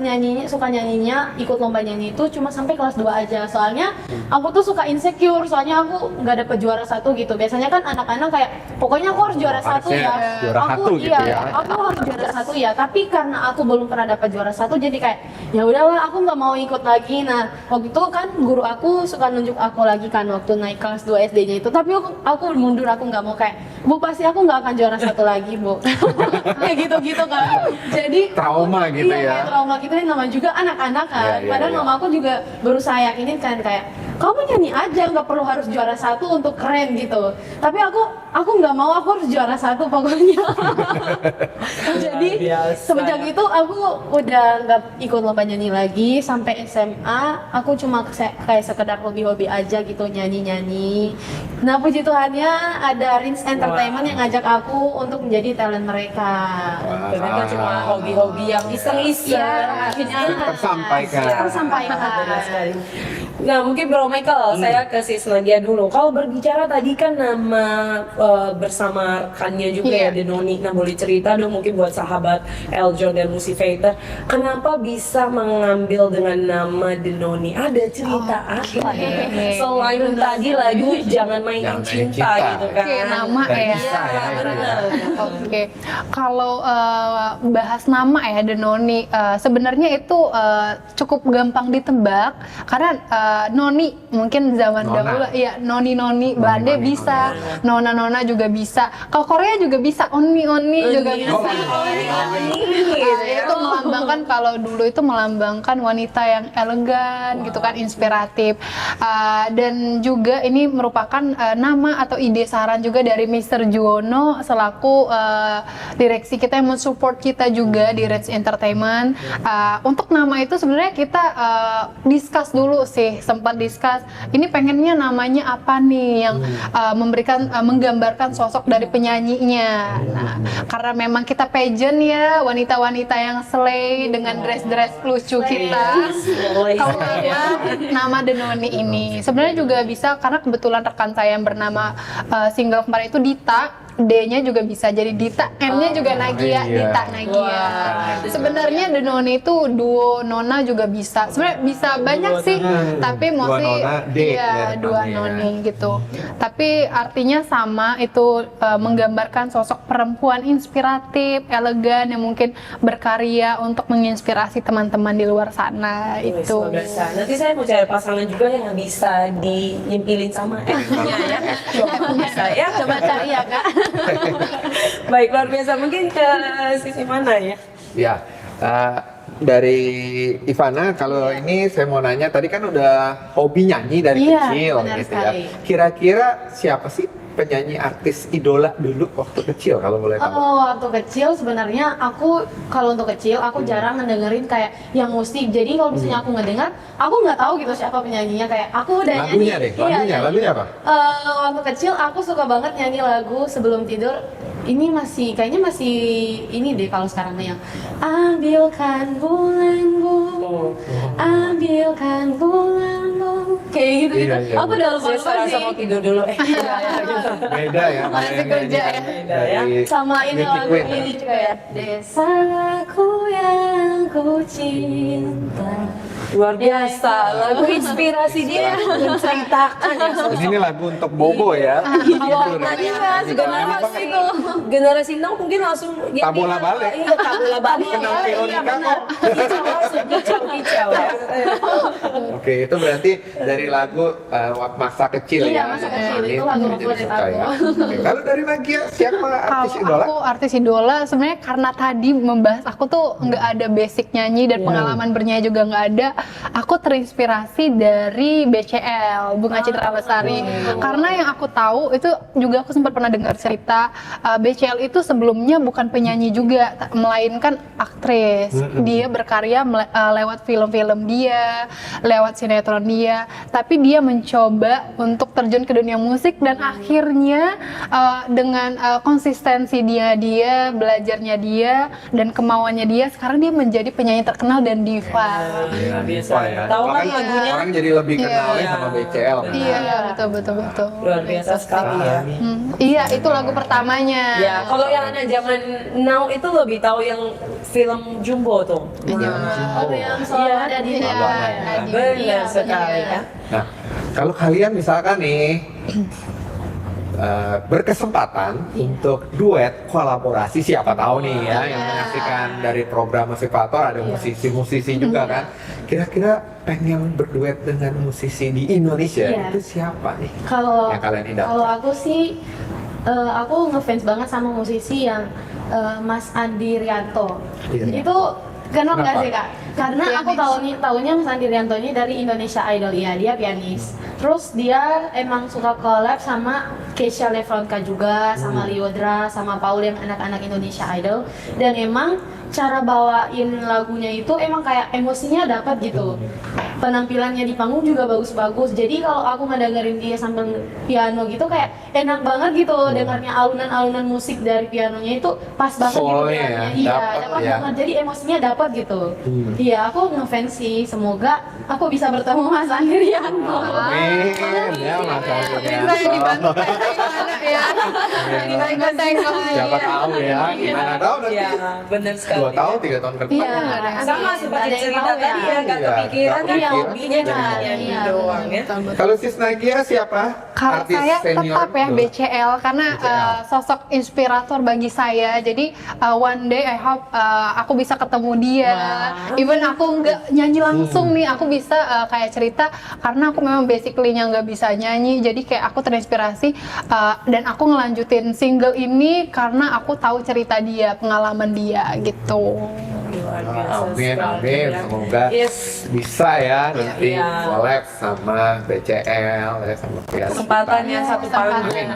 suka nyanyinya, ikut lomba nyanyi itu cuma sampai kelas 2 aja. Soalnya aku tuh suka insecure, soalnya aku nggak dapet juara 1 gitu. Biasanya kan anak-anak kayak pokoknya aku harus juara 1 ya. juara Aku 1 gitu ya. aku harus juara 1 ya. Tapi karena aku belum pernah dapat juara 1, jadi kayak ya udahlah, aku nggak mau ikut lagi. Nah, waktu itu kan guru aku suka nunjuk aku lagi kan waktu naik kelas 2 SD-nya itu. Tapi aku mundur, aku nggak mau, kayak Bu pasti aku nggak akan juara 1 lagi Bu. Kayak gitu-gitu kan. Jadi jadi trauma gitu iya, ya. kayak trauma gitu yang namanya juga anak-anak kan. Iya, iya, Padahal iya. mama aku juga berusaha yakinin kan kayak kamu nyanyi aja, nggak perlu harus juara 1 untuk keren gitu. Tapi aku nggak mau, aku harus juara 1 pokoknya. Jadi biasa. semenjak itu aku udah nggak ikut lomba nyanyi lagi sampai SMA. Aku cuma kayak sekedar hobi-hobi aja gitu nyanyi-nyanyi. Nah puji Tuhannya ada Rins Entertainment yang ngajak aku untuk menjadi talent mereka. Ternyata cuma hobi-hobi yang iseng-iseng. Iya, akhirnya tersampaikan. tersampaikan. Benar sekali. Nah mungkin Bro Michael, saya ke Sis Nadia dulu. Kalau berbicara tadi kan nama bersama rekannya juga ya, Denoni. Nah boleh cerita dong mungkin buat sahabat Eljon dan Musifator, kenapa bisa mengambil dengan nama Denoni? Ada cerita apa ya? Selain tadi lagu Jangan Mainin Jangan Mainin Cinta Cinta. gitu kan. Oke, nama Dan ya. bisa ya, benar. Oke, kalau bahas nama ya Denoni, sebenarnya itu cukup gampang ditebak karena Noni mungkin zaman Nona. dahulu ya Noni Belanda Noni, bisa, Nona juga bisa. Kalau Korea juga bisa, Oni juga bisa. Itu melambangkan kalau dulu itu melambangkan wanita yang elegan gitu kan, inspiratif. Dan juga ini merupakan nama atau ide saran juga dari Mr. Juwono selaku direksi kita yang mensupport kita juga di Reds Entertainment. Untuk nama itu sebenarnya kita discuss dulu sih, sempat discuss. Ini pengennya namanya apa nih yang menggambarkan sosok dari penyanyinya. Nah, karena memang kita pageant ya, wanita-wanita yang slay dengan dress-dress lucu kita. Kalau nama Denoni ini sebenarnya juga bisa karena kebetulan rekan saya yang bernama single kemarin itu Dita, D-nya juga bisa jadi Dita, N-nya juga Nagia, iya. Dita Nagia. Sebenarnya Denoni itu duo Nona juga bisa. Sebenarnya bisa banyak sih, tapi Dua mostly Nona, D iya ya dua depannya. Noni gitu. Tapi artinya sama, itu menggambarkan sosok perempuan inspiratif, elegan yang mungkin berkarya untuk menginspirasi teman-teman di luar sana itu. Biasa. Nanti saya mau cari pasangan juga yang bisa dinyimpilin sama F-nya ya. Bisa ya. Coba cari ya kak. Baik, luar biasa. Mungkin ke sisi mana ya? Ya, dari Ivana, kalau ini saya mau nanya, tadi kan udah hobi nyanyi dari Iya, kecil benar gitu sekali. ya. Kira-kira siapa sih penyanyi artis idola dulu waktu kecil kalau boleh tahu? Oh, waktu kecil sebenarnya aku kalau untuk kecil aku jarang ngedengerin kayak yang musik. Jadi kalau misalnya aku ngedengar, aku nggak tahu gitu siapa penyanyinya. Kayak aku udah nyanyi. Lagunya deh, Iya, lagunya apa? Waktu kecil aku suka banget nyanyi lagu sebelum tidur. Ini kayaknya masih ini deh kalau sekarang yang ambilkan bulanmu, ambilkan bulanmu. Kayak gitu gitu. Iya, iya. Aku udah lupa Saya sih. mau tidur dulu. Beda ya. Masih kerja ya. Dari Sama ini Beauty lagu Queen. ini juga ya. Desaku yang ku cinta. Luar biasa. Lagu inspirasi dia menceritakan ya. Ini lagu untuk Bobo ya. Kalau Tidur. tadi mas generasi now mungkin langsung ya, Tabola dia- balik. Iya, tabola balik. Kenal Iya, Veronica benar. Kicau langsung, kicau ya. Oke, itu berarti dari lagu masa kecil Iya, ya. masa kecil. Ini Itu lagu jadi favorit suka ya. aku. Oke, kalau dari Nagia, siapa artis Kalau idola? aku artis idola sebenarnya karena tadi membahas aku tuh nggak ada basic nyanyi dan pengalaman bernyanyi juga nggak ada. Aku terinspirasi dari BCL, Bunga Citra Lestari. Karena yang aku tahu itu juga aku sempat pernah dengar cerita BCL itu sebelumnya bukan penyanyi juga, melainkan aktris. Dia berkarya lewat film-film dia, lewat sinetron dia. Tapi dia mencoba untuk terjun ke dunia musik dan akhirnya dengan konsistensi dia belajarnya dia dan kemauannya dia, sekarang dia menjadi penyanyi terkenal dan diva. Luar biasa. Wah, ya. Tahu kan Makanya lagunya? orang jadi lebih kenalnya Iya. sama BCL. Iya, betul. Luar biasa sekali ya. Iya, itu lagu pertamanya. Ya, kalau yang anak zaman now itu lebih tahu yang film Jumbo tuh. Ada yang selalu ada di Iya, Benar Iya, sekali benar. ya. Nah, kalau kalian misalkan nih berkesempatan untuk duet kolaborasi, siapa tahu nih ya yang menyaksikan dari program Musifator ada musisi-musisi juga kan. Kira-kira pengen berduet dengan musisi di Indonesia Iya. itu siapa nih? Kalau Yang kalian idam. kalau aku sih aku ngefans banget sama musisi yang Mas Andi Rianto. Iya. Itu kenal nggak Kenapa? sih Kak? Karena aku taunya Mas Andi Rianto ini dari Indonesia Idol ya, dia pianis. Terus dia emang suka collab sama Keisha Lefronka juga, sama Liodra, sama Paul yang anak-anak Indonesia Idol. Dan emang cara bawain lagunya itu emang kayak emosinya dapat gitu. Penampilannya di panggung juga bagus-bagus. Jadi kalau aku ngedengerin dia sambil piano gitu kayak enak banget gitu. Dengarnya alunan-alunan musik dari pianonya itu pas banget gitu. Soalnya ya, dengarnya. Iya, dapet dapat ya. banget. Jadi emosinya dapat gitu. Iya, aku ngefans sih. Semoga aku bisa bertemu Mas Andi Rianto. Amin ya Mas Andi Bisa ya dibantu Rianto. gimana ya? Siapa tahu ya, gimana tahu nanti Iya, benar sekali. 2 tahun 3 tahun ke depan. Iya, Sama seperti ada yang cerita tahu ya. tadi ya, nggak Iya, kepikiran nggak kan kepikiran. hobinya cuma Iya, nyanyi iya, doang ya. Kalau Sis Nagia siapa? Kalau Artis saya senior tetap ya tuh. BCL karena BCL. sosok inspirator bagi saya. Jadi one day I hope aku bisa ketemu dia. Even aku nggak nyanyi langsung nih, aku bisa kayak cerita karena aku memang basically-nya nggak bisa nyanyi. Jadi kayak aku terinspirasi dan aku ngelanjutin single ini karena aku tahu cerita dia, pengalaman dia gitu. Luar biasa Amin, sekali amin. ya. Semoga Yes. bisa ya nanti Iya. collab sama BCL ya sama Piala. Kesempatan yang satu panggung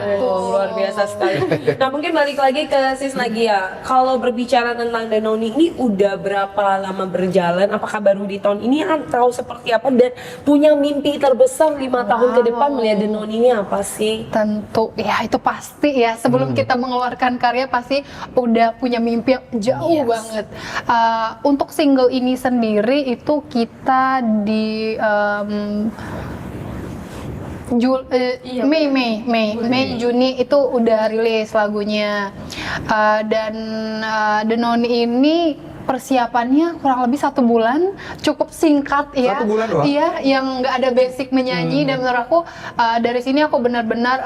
luar biasa sekali. Nah mungkin balik lagi ke Sis Nagia. Kalau berbicara tentang Danone ini udah berapa lama berjalan? Apakah baru di tahun ini atau seperti apa? Dan punya mimpi terbesar 5 tahun ke depan melihat Danone ini apa sih? Tentu ya itu pasti ya sebelum kita mengeluarkan karya pasti udah punya mimpi yang jauh banget. Untuk single ini sendiri itu kita di Mei Juni itu udah rilis lagunya. Dan Danone ini persiapannya kurang lebih 1 bulan, cukup singkat ya. 1 bulan doang? Iya, yang nggak ada basic menyanyi dan menurut aku dari sini aku benar-benar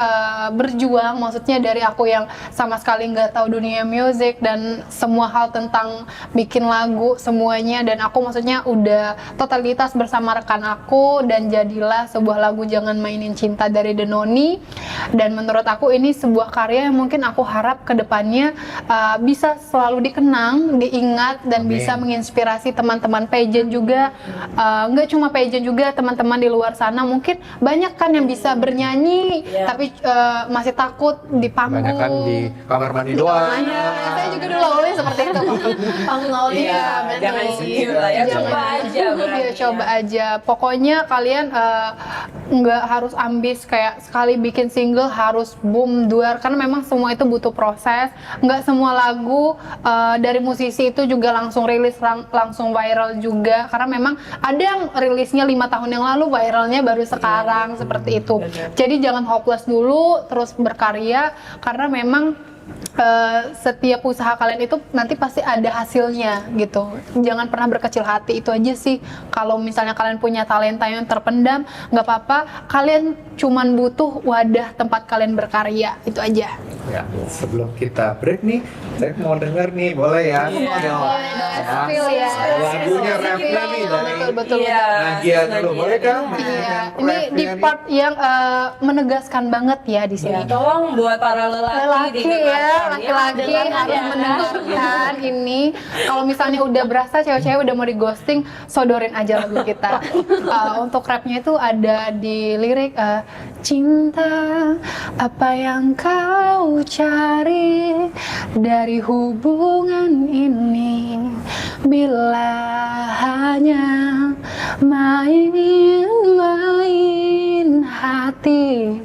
berjuang. Maksudnya dari aku yang sama sekali nggak tahu dunia musik dan semua hal tentang bikin lagu semuanya, dan aku maksudnya udah totalitas bersama rekan aku dan jadilah sebuah lagu Jangan Mainin Cinta dari Danone. Dan menurut aku ini sebuah karya yang mungkin aku harap kedepannya bisa selalu dikenang, diingat, dan Amin. bisa menginspirasi teman-teman pageant juga. Nggak cuma pageant juga, teman-teman di luar sana mungkin banyak kan yang bisa bernyanyi tapi masih takut di panggung. Banyak kan di kamar mandi doang. Saya juga dulu awalnya seperti itu. Panggung awalnya Iya, betul. jangan insecure lah ya, Jangan. coba aja berarti Iya, coba ya. aja. Pokoknya kalian nggak harus ambis kayak sekali bikin single harus boom duar, karena memang semua itu butuh proses. Nggak semua lagu dari musisi itu juga langsung rilis langsung viral juga, karena memang ada yang rilisnya 5 tahun yang lalu, viralnya baru sekarang seperti itu. Jadi jangan hopeless dulu, terus berkarya karena memang setiap usaha kalian itu nanti pasti ada hasilnya gitu. Jangan pernah berkecil hati, itu aja sih. Kalau misalnya kalian punya talenta yang terpendam, nggak apa-apa, kalian cuman butuh wadah tempat kalian berkarya, itu aja. Ya, sebelum kita break nih, saya mau denger nih, boleh ya? Spill ya. Lagunya rapnya nih dari Betul. Iya. Nagia dulu, boleh kan? Iya, ini di part yang menegaskan banget ya di sini. Tolong buat para lelaki Laki ya, laki-laki harus mendengarkan ini. Kalau misalnya udah berasa cewek-cewek udah mau di ghosting, sodorin aja lagu kita. Untuk rapnya itu ada di lirik cinta, apa yang kau cari dari hubungan ini, bila hanya main-main hati,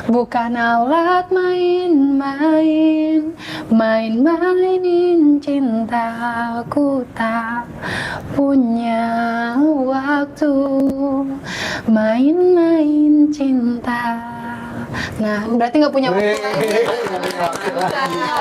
bukan alat main-main, main-mainin cintaku, tak punya waktu main-main cinta. Nah, berarti nggak punya waktu lagi.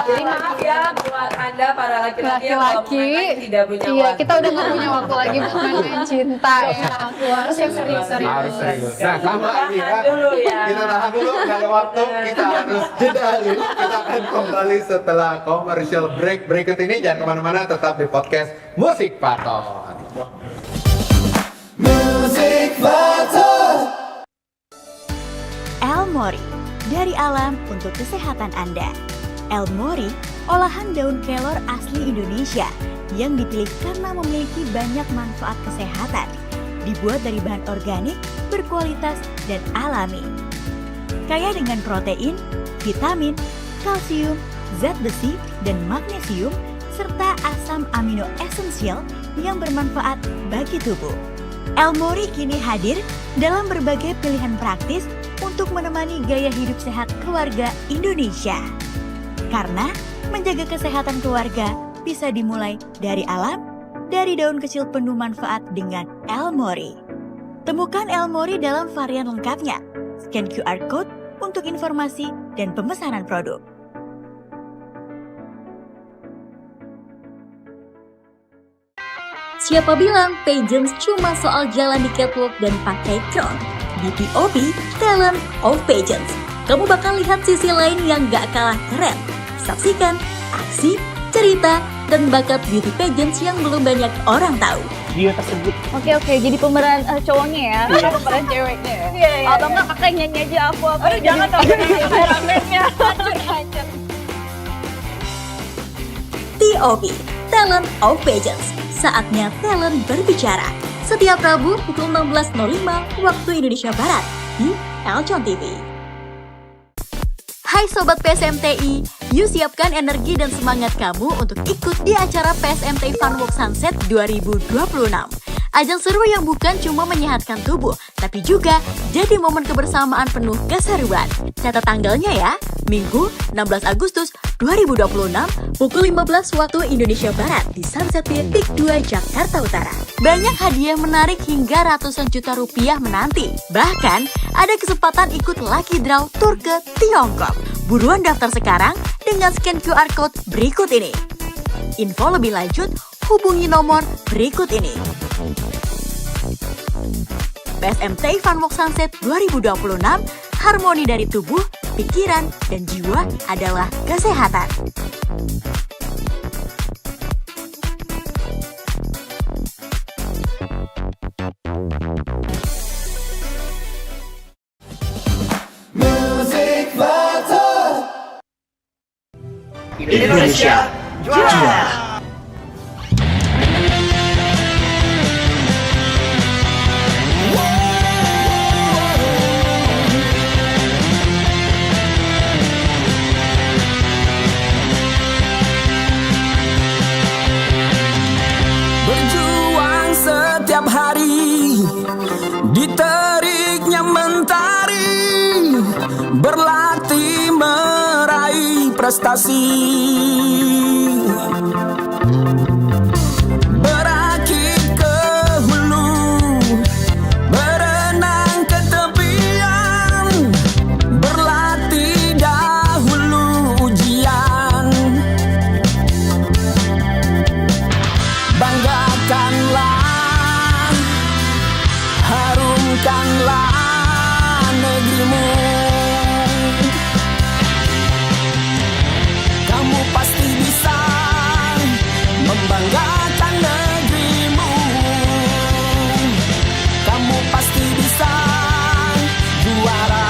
Jadi maaf ya buat anda para laki-laki yang kalau Laki-laki, main-main tidak punya iya, waktu. kita udah nggak punya waktu lagi buat main-main cinta ya. Harus yang serius-serius. Harus serius. Nah, sama ini ya. Tahan dulu ya. Kita tahan dulu, nggak ada waktu. Kita harus jeda dulu. Kita akan kembali setelah commercial break. Berikut ini jangan kemana-mana, tetap di podcast Musik Paton. Musik Paton. El Mori, dari alam untuk kesehatan Anda. El Mori olahan daun kelor asli Indonesia yang dipilih karena memiliki banyak manfaat kesehatan. Dibuat dari bahan organik, berkualitas, dan alami. Kaya dengan protein, vitamin, kalsium, zat besi, dan magnesium, serta asam amino esensial yang bermanfaat bagi tubuh. Elmori kini hadir dalam berbagai pilihan praktis untuk menemani gaya hidup sehat keluarga Indonesia. Karena menjaga kesehatan keluarga bisa dimulai dari alam, dari daun kecil penuh manfaat dengan Elmori. Temukan Elmori dalam varian lengkapnya. Scan QR Code untuk informasi dan pemesanan produk. Siapa bilang pageants cuma soal jalan di catwalk dan pakai crown? Di TOP, Talent of Pageants, kamu bakal lihat sisi lain yang gak kalah keren. Saksikan aksi, cerita, dan bakat beauty pageants yang belum banyak orang tahu. Dia tersebut. Oke, jadi pemeran cowoknya ya, bukan pemeran ceweknya ya. Iya. Atau enggak kakak nyanyi aja aku apa? Aduh, jangan dong. Ramennya. Hancur. TOP, Talent of Pageants. Saatnya talent berbicara. Setiap Rabu pukul 16.05 waktu Indonesia Barat di Elcon TV. Hai Sobat PSMTI, yuk siapkan energi dan semangat kamu untuk ikut di acara PSMTI Funwalk Sunset 2026. Ajang seru yang bukan cuma menyehatkan tubuh, tapi juga jadi momen kebersamaan penuh keseruan. Catat tanggalnya ya, Minggu 16 Agustus 2026 pukul 15 waktu Indonesia Barat di Sunset Pier Peak 2 Jakarta Utara. Banyak hadiah menarik hingga ratusan juta rupiah menanti. Bahkan ada kesempatan ikut lucky draw tur ke Tiongkok. Buruan daftar sekarang dengan scan QR Code berikut ini. Info lebih lanjut hubungi nomor berikut ini. PSMTI Funwalk Sunset 2026, harmoni dari tubuh, pikiran, dan jiwa adalah kesehatan. Indonesia juara. Berjuang setiap hari, di teriknya mentari, berlatih meraih prestasi. Berakit ke hulu, berenang ke tepian, berlatih dahulu ujian. Banggakanlah, harumkanlah negerimu. Kamu pasti bisa membanggakan negerimu. Kamu pasti bisa juara.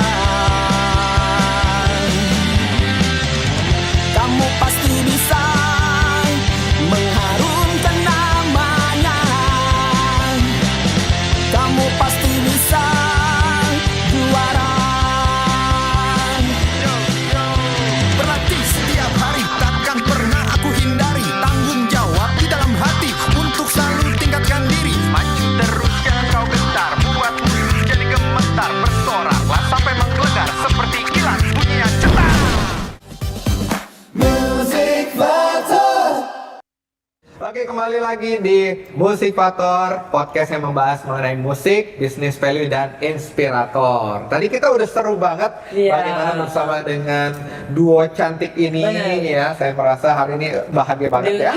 Kamu pasti bisa mengharumkan namanya. Kamu pasti bisa juara. Berlatih setiap hari, takkan pernah aku hindari. Tanggung jawab di dalam hati untuk selalu tingkatkan diri. Maju terus jangan kau gentar, buat musuh jadi gemetar. Bersoraklah sampai menggelegar seperti kilat bunyinya cetar. Oke, kembali lagi di Musikvator, podcast yang membahas mengenai musik, bisnis value, dan inspirator. Tadi kita udah seru banget bagaimana bersama dengan duo cantik ini. Ya, saya merasa hari ini bahagia banget ya.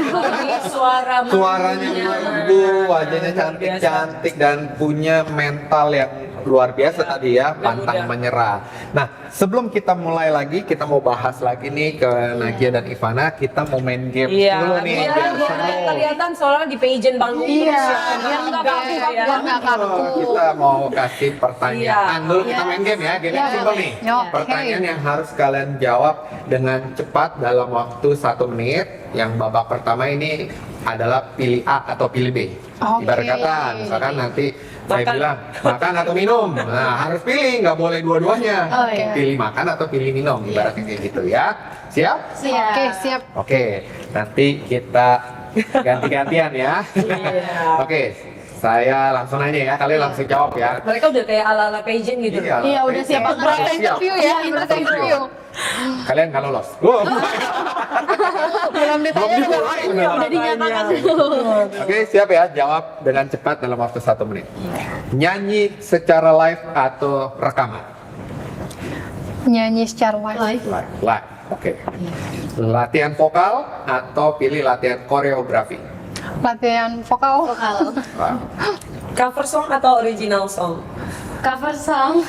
Suaranya Suaranya merdu, wajahnya cantik-cantik, dan punya mental yang luar biasa tadi ya, pantang menyerah. Nah, sebelum kita mulai lagi, kita mau bahas lagi nih ke Nagia dan Ivana, kita mau main game dulu nih. biar kelihatan soalnya di pageant panggung Iya, biar nggak kaku ya. biar nggak kaku. Kita mau kasih pertanyaan dulu, kita main game ya, game yang simpel nih. Oke. Pertanyaan yang harus kalian jawab dengan cepat dalam waktu 1 menit. Yang babak pertama ini adalah pilih A atau pilih B. Oke. Ibarat kata, misalkan nanti saya bilang makan atau minum, nah harus pilih, nggak boleh dua-duanya. Oh, iya. Pilih makan atau pilih minum, ibaratnya kayak gitu ya. Siap? Siap. Oke, siap. Oke, nanti kita ganti-gantian ya. Oke, saya langsung aja ya, kalian langsung jawab ya. Mereka udah kayak ala-ala pageant gitu. Iya, udah siap banget. Berasa interview ya, berasa interview. Kalian nggak lolos. Wow. Belum ditanya juga. Udah dinyatakan. Oke, siap ya, jawab dengan cepat dalam waktu 1 menit. Nyanyi secara live atau rekaman? Nyanyi secara live. Live. Oke. Latihan vokal atau pilih latihan koreografi? Latihan vokal. Wah. Cover song atau original song? Cover song.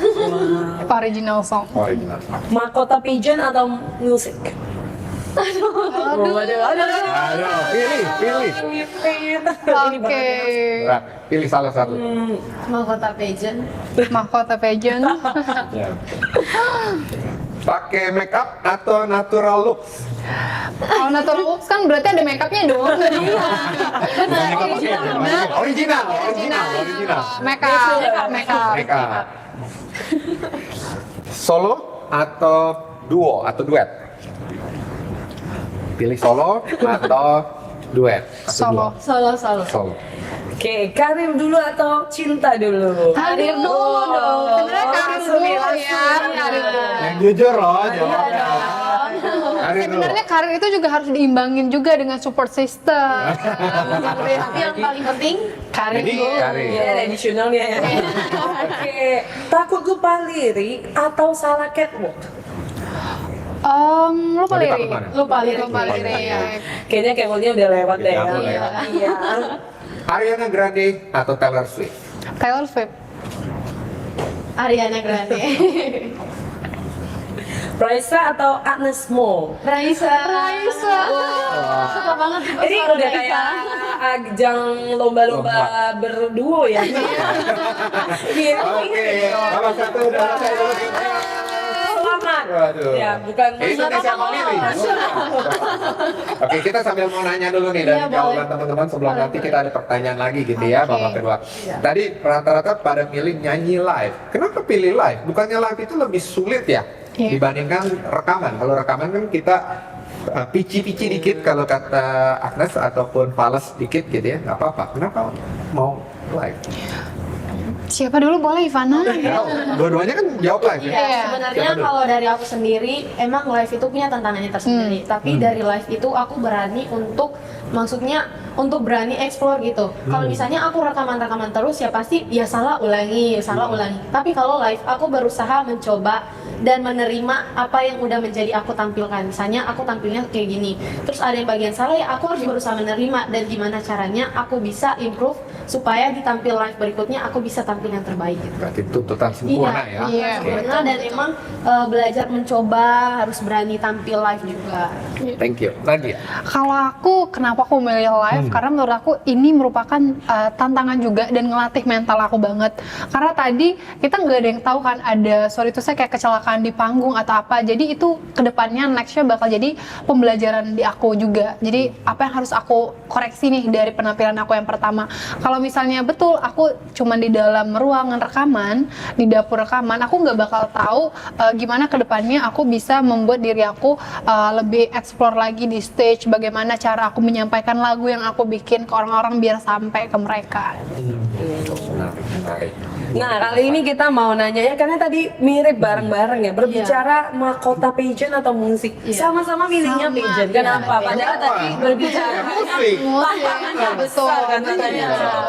Original song. Original. Mahkota pageant atau musik? Aduh, pilih. Oke. Berat. Pilih salah satu. Mahkota pageant. Mahkota pageant. Ya. Pakai make up atau natural looks? Kalau natural looks kan berarti ada make upnya dong. Original. Make up. Make up. Solo atau duo atau duet? Pilih solo atau duet? Atau Solo. duo? Solo. Oke, karir dulu atau cinta dulu? Karir dulu dong. Sebenarnya karir dulu ya. Karir dulu. Yang jujur loh jawabnya. Karir dulu. Sebenarnya karir itu juga harus diimbangin juga dengan support system. Tapi yang paling penting Karir Jadi dulu. karir. Iya, additionalnya ya. Oke, takut lupa lirik atau salah catwalk? Lupa Tadi lirik. takut mana? Lupa lirik. Kayaknya catwalknya udah lewat deh ya. Udah lewat. Iya. Ariana Grande atau Taylor Swift? Taylor Swift. Ariana Grande. Raisa atau Agnes Mo? Raisa. Suka banget juga Ini suara udah Raisa. kayak ajang lomba-lomba berduo ya. Iya. Oke, salah satu udah selesai dulu. Selamat. Waduh. Ya, bukan Indonesia memilih. Oke, kita sambil mau nanya dulu nih dari Iya, jawaban boleh. teman-teman sebelum nanti kita ada pertanyaan lagi gitu ya, Oke. babak kedua. Tadi rata-rata pada milih nyanyi live. Kenapa pilih live? Bukannya live itu lebih sulit ya Iya. dibandingkan rekaman. Kalau rekaman kan kita pici-pici dikit kalau kata Agnes ataupun fals dikit gitu ya, nggak apa-apa. Kenapa mau live? Siapa dulu boleh Ivana? Dua-duanya kan jawab live ya. Iya, sebenarnya Siapa dulu? kalau dari aku sendiri, emang live itu punya tantangannya tersendiri. Tapi dari live itu aku berani untuk, maksudnya untuk berani explore gitu. Kalau misalnya aku rekaman-rekaman terus ya pasti ya salah ulangi. Tapi kalau live aku berusaha mencoba dan menerima apa yang udah menjadi aku tampilkan. Misalnya aku tampilnya kayak gini, terus ada yang bagian salah ya aku harus berusaha menerima dan gimana caranya aku bisa improve supaya di tampil live berikutnya aku bisa tampil yang terbaik gitu. Berarti tuntutan sempurna ya. Iya. Sempurna dan emang belajar mencoba harus berani tampil live juga. Thank you. Nadia. Kalau aku, kenapa aku milih live? Karena menurut aku ini merupakan tantangan juga dan ngelatih mental aku banget. Karena tadi kita nggak ada yang tahu kan ada, sorry itu saya kayak kecelakaan di panggung atau apa. Jadi itu kedepannya nextnya bakal jadi pembelajaran di aku juga. Jadi apa yang harus aku koreksi nih dari penampilan aku yang pertama. Kalau misalnya betul aku cuman di dalam ruangan rekaman, di dapur rekaman, aku nggak bakal tahu gimana kedepannya aku bisa membuat diri aku lebih explore lagi di stage, bagaimana cara aku menyampaikan lagu yang aku bikin ke orang-orang biar sampai ke mereka. Menarik. Nah, kali ini kita mau nanya ya, karena tadi mirip bareng-bareng ya, berbicara mahkota pageant atau musik. Sama-sama milihnya pageant. Kenapa? Padahal tadi berbicara musik. tantangannya besar kan katanya.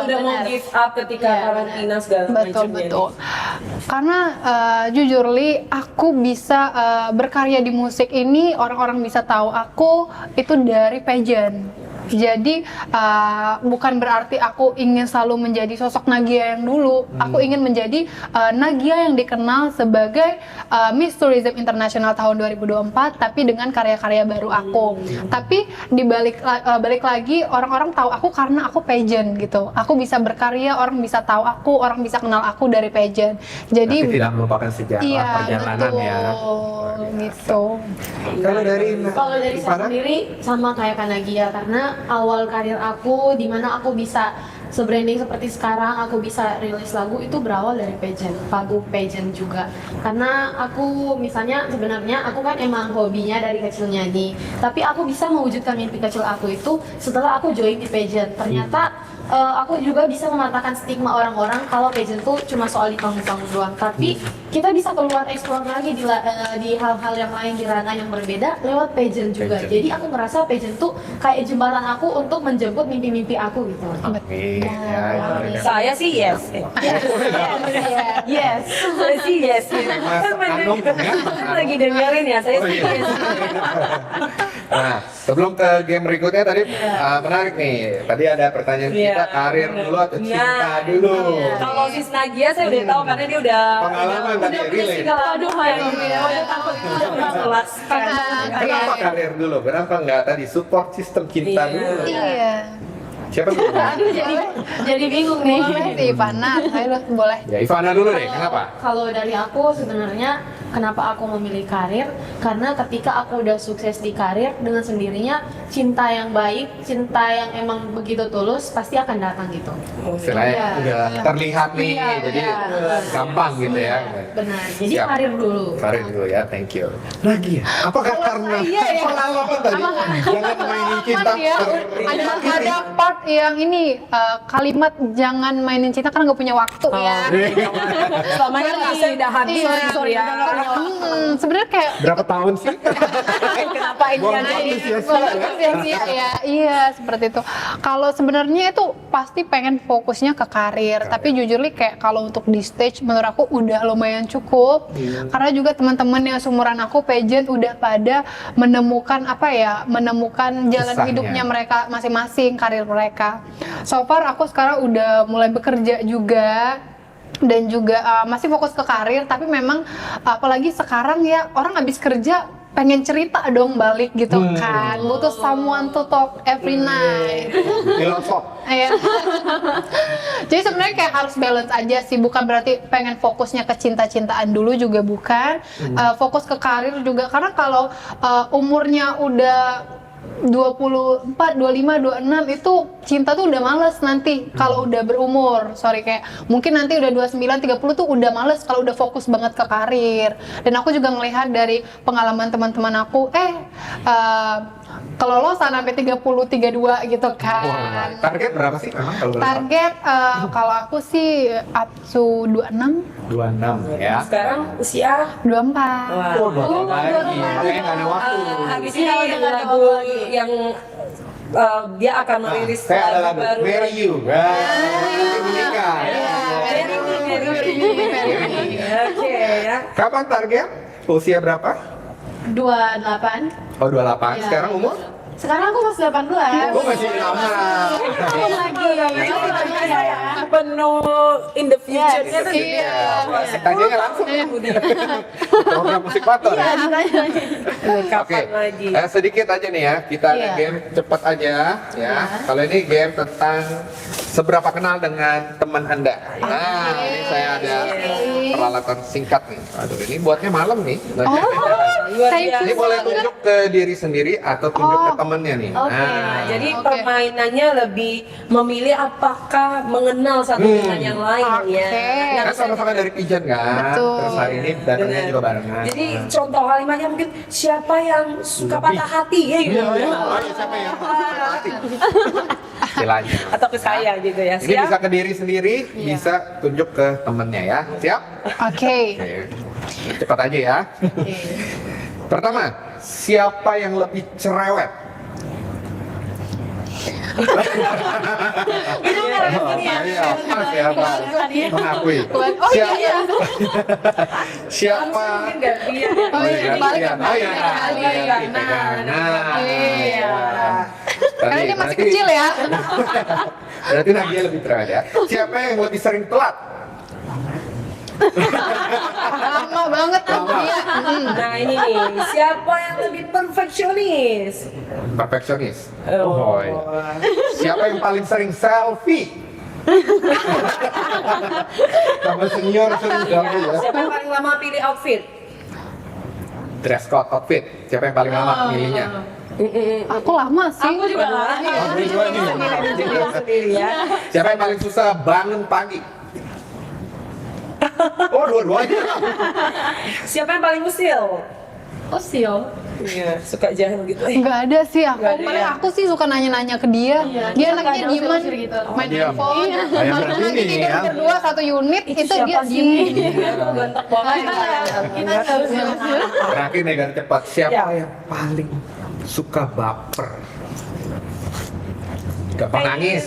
Udah mau give up ketika karantina segala macam. Betul. Karena jujur Li, aku bisa berkarya di musik ini, orang-orang bisa tahu aku itu dari pageant. Jadi bukan berarti aku ingin selalu menjadi sosok Nagia yang dulu. Aku ingin menjadi Nagia yang dikenal sebagai Miss Tourism International tahun 2024, tapi dengan karya-karya baru aku. Tapi balik lagi orang-orang tahu aku karena aku pageant gitu. Aku bisa berkarya, orang bisa tahu aku, orang bisa kenal aku dari pageant. Jadi Tapi tidak melupakan sejarah perjalanan betul, ya. gitu. Kalau dari Kalau dari saya Farah? sendiri sama kayak Kak Nagia, karena awal karir aku di mana aku bisa se-branding seperti sekarang, aku bisa rilis lagu itu berawal dari pageant, pageant juga. Karena aku misalnya sebenarnya aku kan emang hobinya dari kecil nyanyi, tapi aku bisa mewujudkan mimpi kecil aku itu setelah aku join di pageant. Ternyata aku juga bisa mematahkan stigma orang-orang kalau pageant tuh cuma soal di panggung-panggung doang, tapi kita bisa keluar explore lagi di hal-hal yang lain, di ranah yang berbeda lewat pageant juga. Jadi aku ngerasa pageant tuh kayak jembatan aku untuk menjemput mimpi-mimpi aku gitu. Amin. Ya, Saya sih yes. Yes. Saya sih yes. Mas Anung, ya? Lagi dengerin ya, saya sih yes. Nah, sebelum ke game berikutnya tadi menarik nih. Tadi ada pertanyaan Iya, kita, karir bener. dulu atau cinta Nah, dulu? Kalau Sis Nagia saya udah tahu karena dia udah Pengalaman tadi, relate. segala aduh udah takut menjelaskan. Kenapa karir dulu? Kenapa nggak tadi support sistem cinta Iya. dulu? Iya. Siapa dulu? Aduh jadi bingung nih. Boleh sih, Ivana. Ayo boleh. Ya Ivana dulu deh. Kenapa? Kalau dari aku sebenarnya kenapa aku memilih karir, karena ketika aku udah sukses di karir, dengan sendirinya cinta yang baik, cinta yang emang begitu tulus pasti akan datang gitu. Istilahnya Iya. udah terlihat nih, Iya, jadi iya. gampang gitu ya. Benar. Jadi Siap. karir dulu. Karir dulu ya, thank you. Lagi ya? Apakah karena pengalaman tadi? Jangan mainin cinta. Ya, ada part yang ini kalimat jangan mainin cinta karena nggak punya waktu ya. Selama ini sudah habis. Iya, Sorry ya. Sebenarnya kayak Berapa tahun sih? Kenapa ini Buang ada waktu ini? sia-sia ya? sia-sia ya, iya seperti itu. Kalau sebenarnya itu pasti pengen fokusnya ke karir, tapi jujur nih kayak kalau untuk di stage menurut aku udah lumayan cukup. Karena juga teman-teman yang seumuran aku pageant udah pada menemukan menemukan jalan Kisahnya. hidupnya mereka masing-masing, karir mereka. So far aku sekarang udah mulai bekerja juga. Dan juga masih fokus ke karir, tapi memang apalagi sekarang ya orang habis kerja pengen cerita dong balik gitu kan, butuh someone to talk every night. Filosof. Iya. Jadi sebenarnya kayak harus balance aja sih, bukan berarti pengen fokusnya ke cinta-cintaan dulu juga bukan, fokus ke karir juga, karena kalau umurnya udah 24, 25, 26 itu cinta tuh udah males nanti kalau udah berumur. Kayak mungkin nanti udah 29, 30 tuh udah males kalau udah fokus banget ke karir. Dan aku juga ngelihat dari pengalaman teman-teman aku, kelolosan sampai 30, 32 gitu kan. Target berapa sih memang kalau berapa? Target kalau aku sih up to 26, 26 ya. Sekarang usia 24. Oh, 2 lagi. Makanya nggak ada waktu. habis ini ada lagu yang dia akan merilis Saya ada lagu baru. Marry You. Menikah. Oke ya. Kapan target? Usia berapa? 28. Oh 28. Sekarang umur? Sekarang aku masih 18. Gue masih lama. Penuh in the future-nya tuh Iya. Saya tanyanya langsung. Program musik pator. Iya, Oke, kapan lagi? sedikit aja nih ya, kita ada Iya. game cepat aja ya. Kalau ini game tentang seberapa kenal dengan teman Anda. Nah, ini saya ada peralatan singkat nih. Aduh, ini buatnya malam nih. Thank Ini you. boleh tunjuk ke diri sendiri atau tunjuk ke temennya nih. Nah, jadi Oke. permainannya lebih memilih apakah mengenal satu dengan yang lain ya. Oke. Nggak Kan bisa- sama-sama dari pigeon kan. Betul. Terus hari ini datangnya Bener. juga barengan. Jadi contoh kalimatnya mungkin siapa yang suka patah hati ya gitu. Iya, siapa yang hati? Istilahnya. Atau ke saya gitu ya. Ini Siap? bisa ke diri sendiri, bisa tunjuk ke temennya ya. Siap? Oke. Oke. Cepat aja ya. Pertama, siapa yang lebih cerewet? Itu kan Iya, pas ya, Pak. Mengakui. Oh iya, iya. Siapa? gantian ya. Oh iya, balik gantian. Oh iya, gantian. gantian. Nah, Nah, iya. Karena dia masih kecil ya. Berarti Nagia lebih terat ya. Siapa yang lebih sering telat? Lama banget tuh dia. Nah ini nih, siapa yang lebih perfeksionis? Perfeksionis. Oh. iya. Siapa yang paling sering selfie? Tambah senior sering selfie ya. Siapa yang paling lama pilih outfit? Dress code outfit. Siapa yang paling lama milihnya? Aku lama sih. Aku juga lama. Aku juga nih. Sendiri ya. Siapa yang paling susah bangun pagi? Oh, dua-duanya. Siapa yang paling usil? Usil. Iya, suka jahil gitu. Nggak ada sih aku. Nggak ada Malah ya? aku sih suka nanya-nanya ke dia. Dia anaknya dieman, gitu. main diam. handphone. Kayak Malam berarti lagi ini tidur ya. berdua satu unit itu dia siapa diem. Iya, gontak banget. Kita harus Terakhir nih kan cepat. Siapa Ya. yang paling suka baper? Gampang nangis.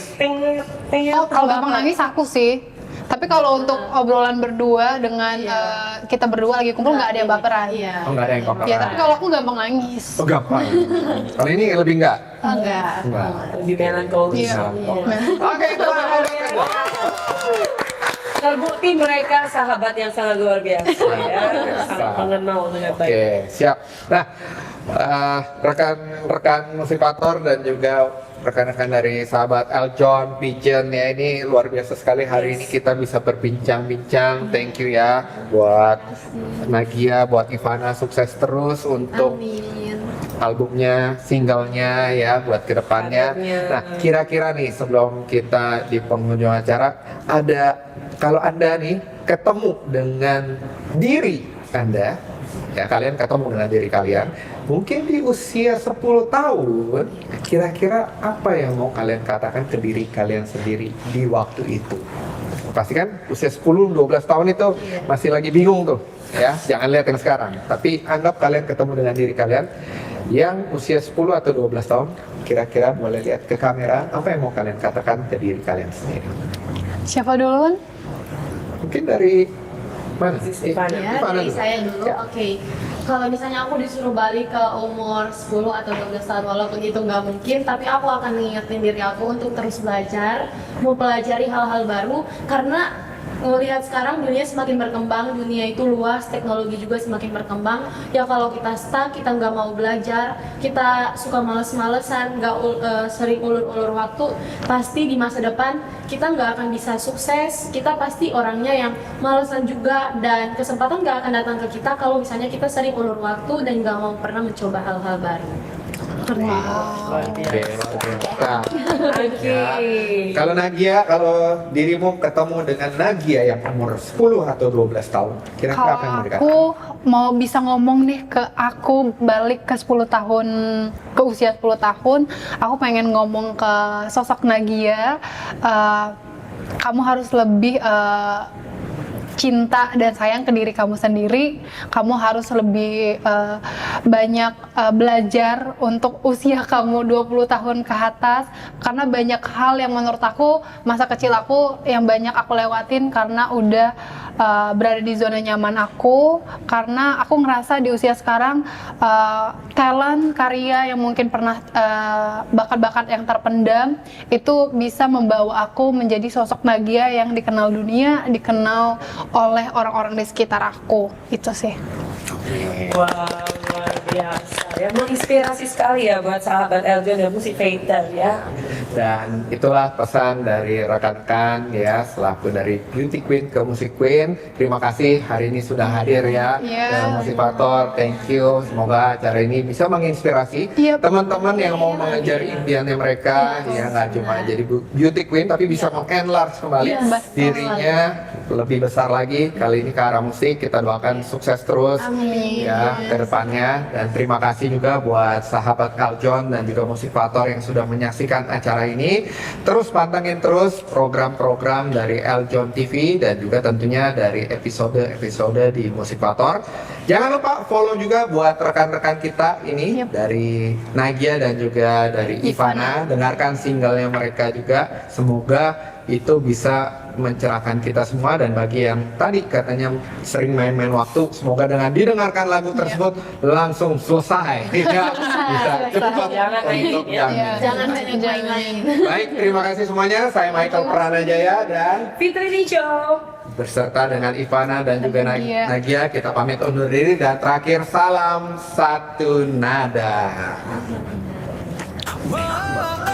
Oh, kalau gampang nangis aku sih. Tapi kalau untuk obrolan berdua dengan kita berdua lagi kumpul nggak ada yang baperan. Iya. Oh, nggak ada yang baperan. Ya, tapi kalau aku gampang nangis. Oh, gampang. Kalau ini lebih enggak? Enggak. Enggak. Lebih melankolis. Iya. Oke, itu Terbukti mereka sahabat yang sangat luar biasa ya, sangat mengenal dengan baik. Oke, siap. Nah, rekan-rekan motivator dan juga rekan-rekan dari sahabat Eljon, Pigeon ya, ini luar biasa sekali hari ini kita bisa berbincang-bincang. Thank you ya buat Nagia, buat Ivana, sukses terus untuk albumnya, singlenya ya buat kedepannya. Albumnya. Nah, kira-kira nih sebelum kita di penghujung acara, kalau Anda nih ketemu dengan diri Anda, ya kalian ketemu dengan diri kalian, mungkin di usia 10 tahun, kira-kira apa yang mau kalian katakan ke diri kalian sendiri di waktu itu? Pasti kan usia 10-12 tahun itu masih lagi bingung tuh, ya. Jangan lihat yang sekarang, tapi anggap kalian ketemu dengan diri kalian yang usia 10 atau 12 tahun, kira-kira boleh lihat ke kamera, apa yang mau kalian katakan ke diri kalian sendiri? Siapa duluan? Mungkin dari mana? Ivana. Ya, Ivana dari dulu. saya dulu. Ya. Oke. Kalau misalnya aku disuruh balik ke umur 10 atau 12 tahun, walaupun itu nggak mungkin, tapi aku akan mengingatkan diri aku untuk terus belajar, mempelajari hal-hal baru, karena melihat sekarang dunia semakin berkembang, dunia itu luas, teknologi juga semakin berkembang. Ya kalau kita stuck, kita nggak mau belajar, kita suka males-malesan, nggak sering ulur-ulur waktu, pasti di masa depan kita nggak akan bisa sukses. Kita pasti orangnya yang malesan juga, dan kesempatan nggak akan datang ke kita kalau misalnya kita sering ulur waktu dan nggak mau pernah mencoba hal-hal baru. Oke, nah, Oke. ya. Kalau Nagia, kalau dirimu ketemu dengan Nagia yang umur 10 atau 12 tahun, kira-kira apa yang mau Kalau dikatakan? aku mau bisa ngomong nih ke aku balik ke 10 tahun, ke usia 10 tahun, aku pengen ngomong ke sosok Nagia, kamu harus lebih cinta dan sayang ke diri kamu sendiri. Kamu harus lebih banyak belajar untuk usia kamu 20 tahun ke atas, karena banyak hal yang menurut aku masa kecil aku yang banyak aku lewatin karena udah berada di zona nyaman aku, karena aku ngerasa di usia sekarang talent, karya yang mungkin pernah bakat-bakat yang terpendam itu bisa membawa aku menjadi sosok Nagia yang dikenal dunia, dikenal oleh orang-orang di sekitar aku. Itu sih. Wow, luar biasa ya, menginspirasi sekali ya buat sahabat Eljon dan Motivator ya. Dan itulah pesan dari rekan-rekan ya, selaku dari Beauty Queen ke Music Queen. Terima kasih hari ini sudah hadir ya, dan motivator. Thank you. Semoga acara ini bisa menginspirasi teman-teman yang mau mengejar impiannya mereka, ya nggak cuma jadi Beauty Queen, tapi bisa mengenlarge kembali dirinya lebih besar lagi. Kali ini ke arah musik, kita doakan sukses terus ya ke depannya. Dan terima kasih juga buat sahabat Eljon dan juga motivator yang sudah menyaksikan acara ini. Terus pantengin terus program-program dari Eljon TV dan juga tentunya dari episode-episode di Motivator. Jangan lupa follow juga buat rekan-rekan kita ini dari Nagia dan juga dari Ivana. Dengarkan singlenya mereka juga. Semoga itu bisa mencerahkan kita semua, dan bagi yang tadi katanya sering main-main waktu, semoga dengan didengarkan lagu tersebut langsung selesai. Ya, bisa cepat untuk Jangan hanya main-main. Baik, terima kasih semuanya. Saya Michael Pranajaya dan Fitri Nico. beserta dengan Ivana dan juga Nagia, kita pamit undur diri, dan terakhir salam satu nada. Wow.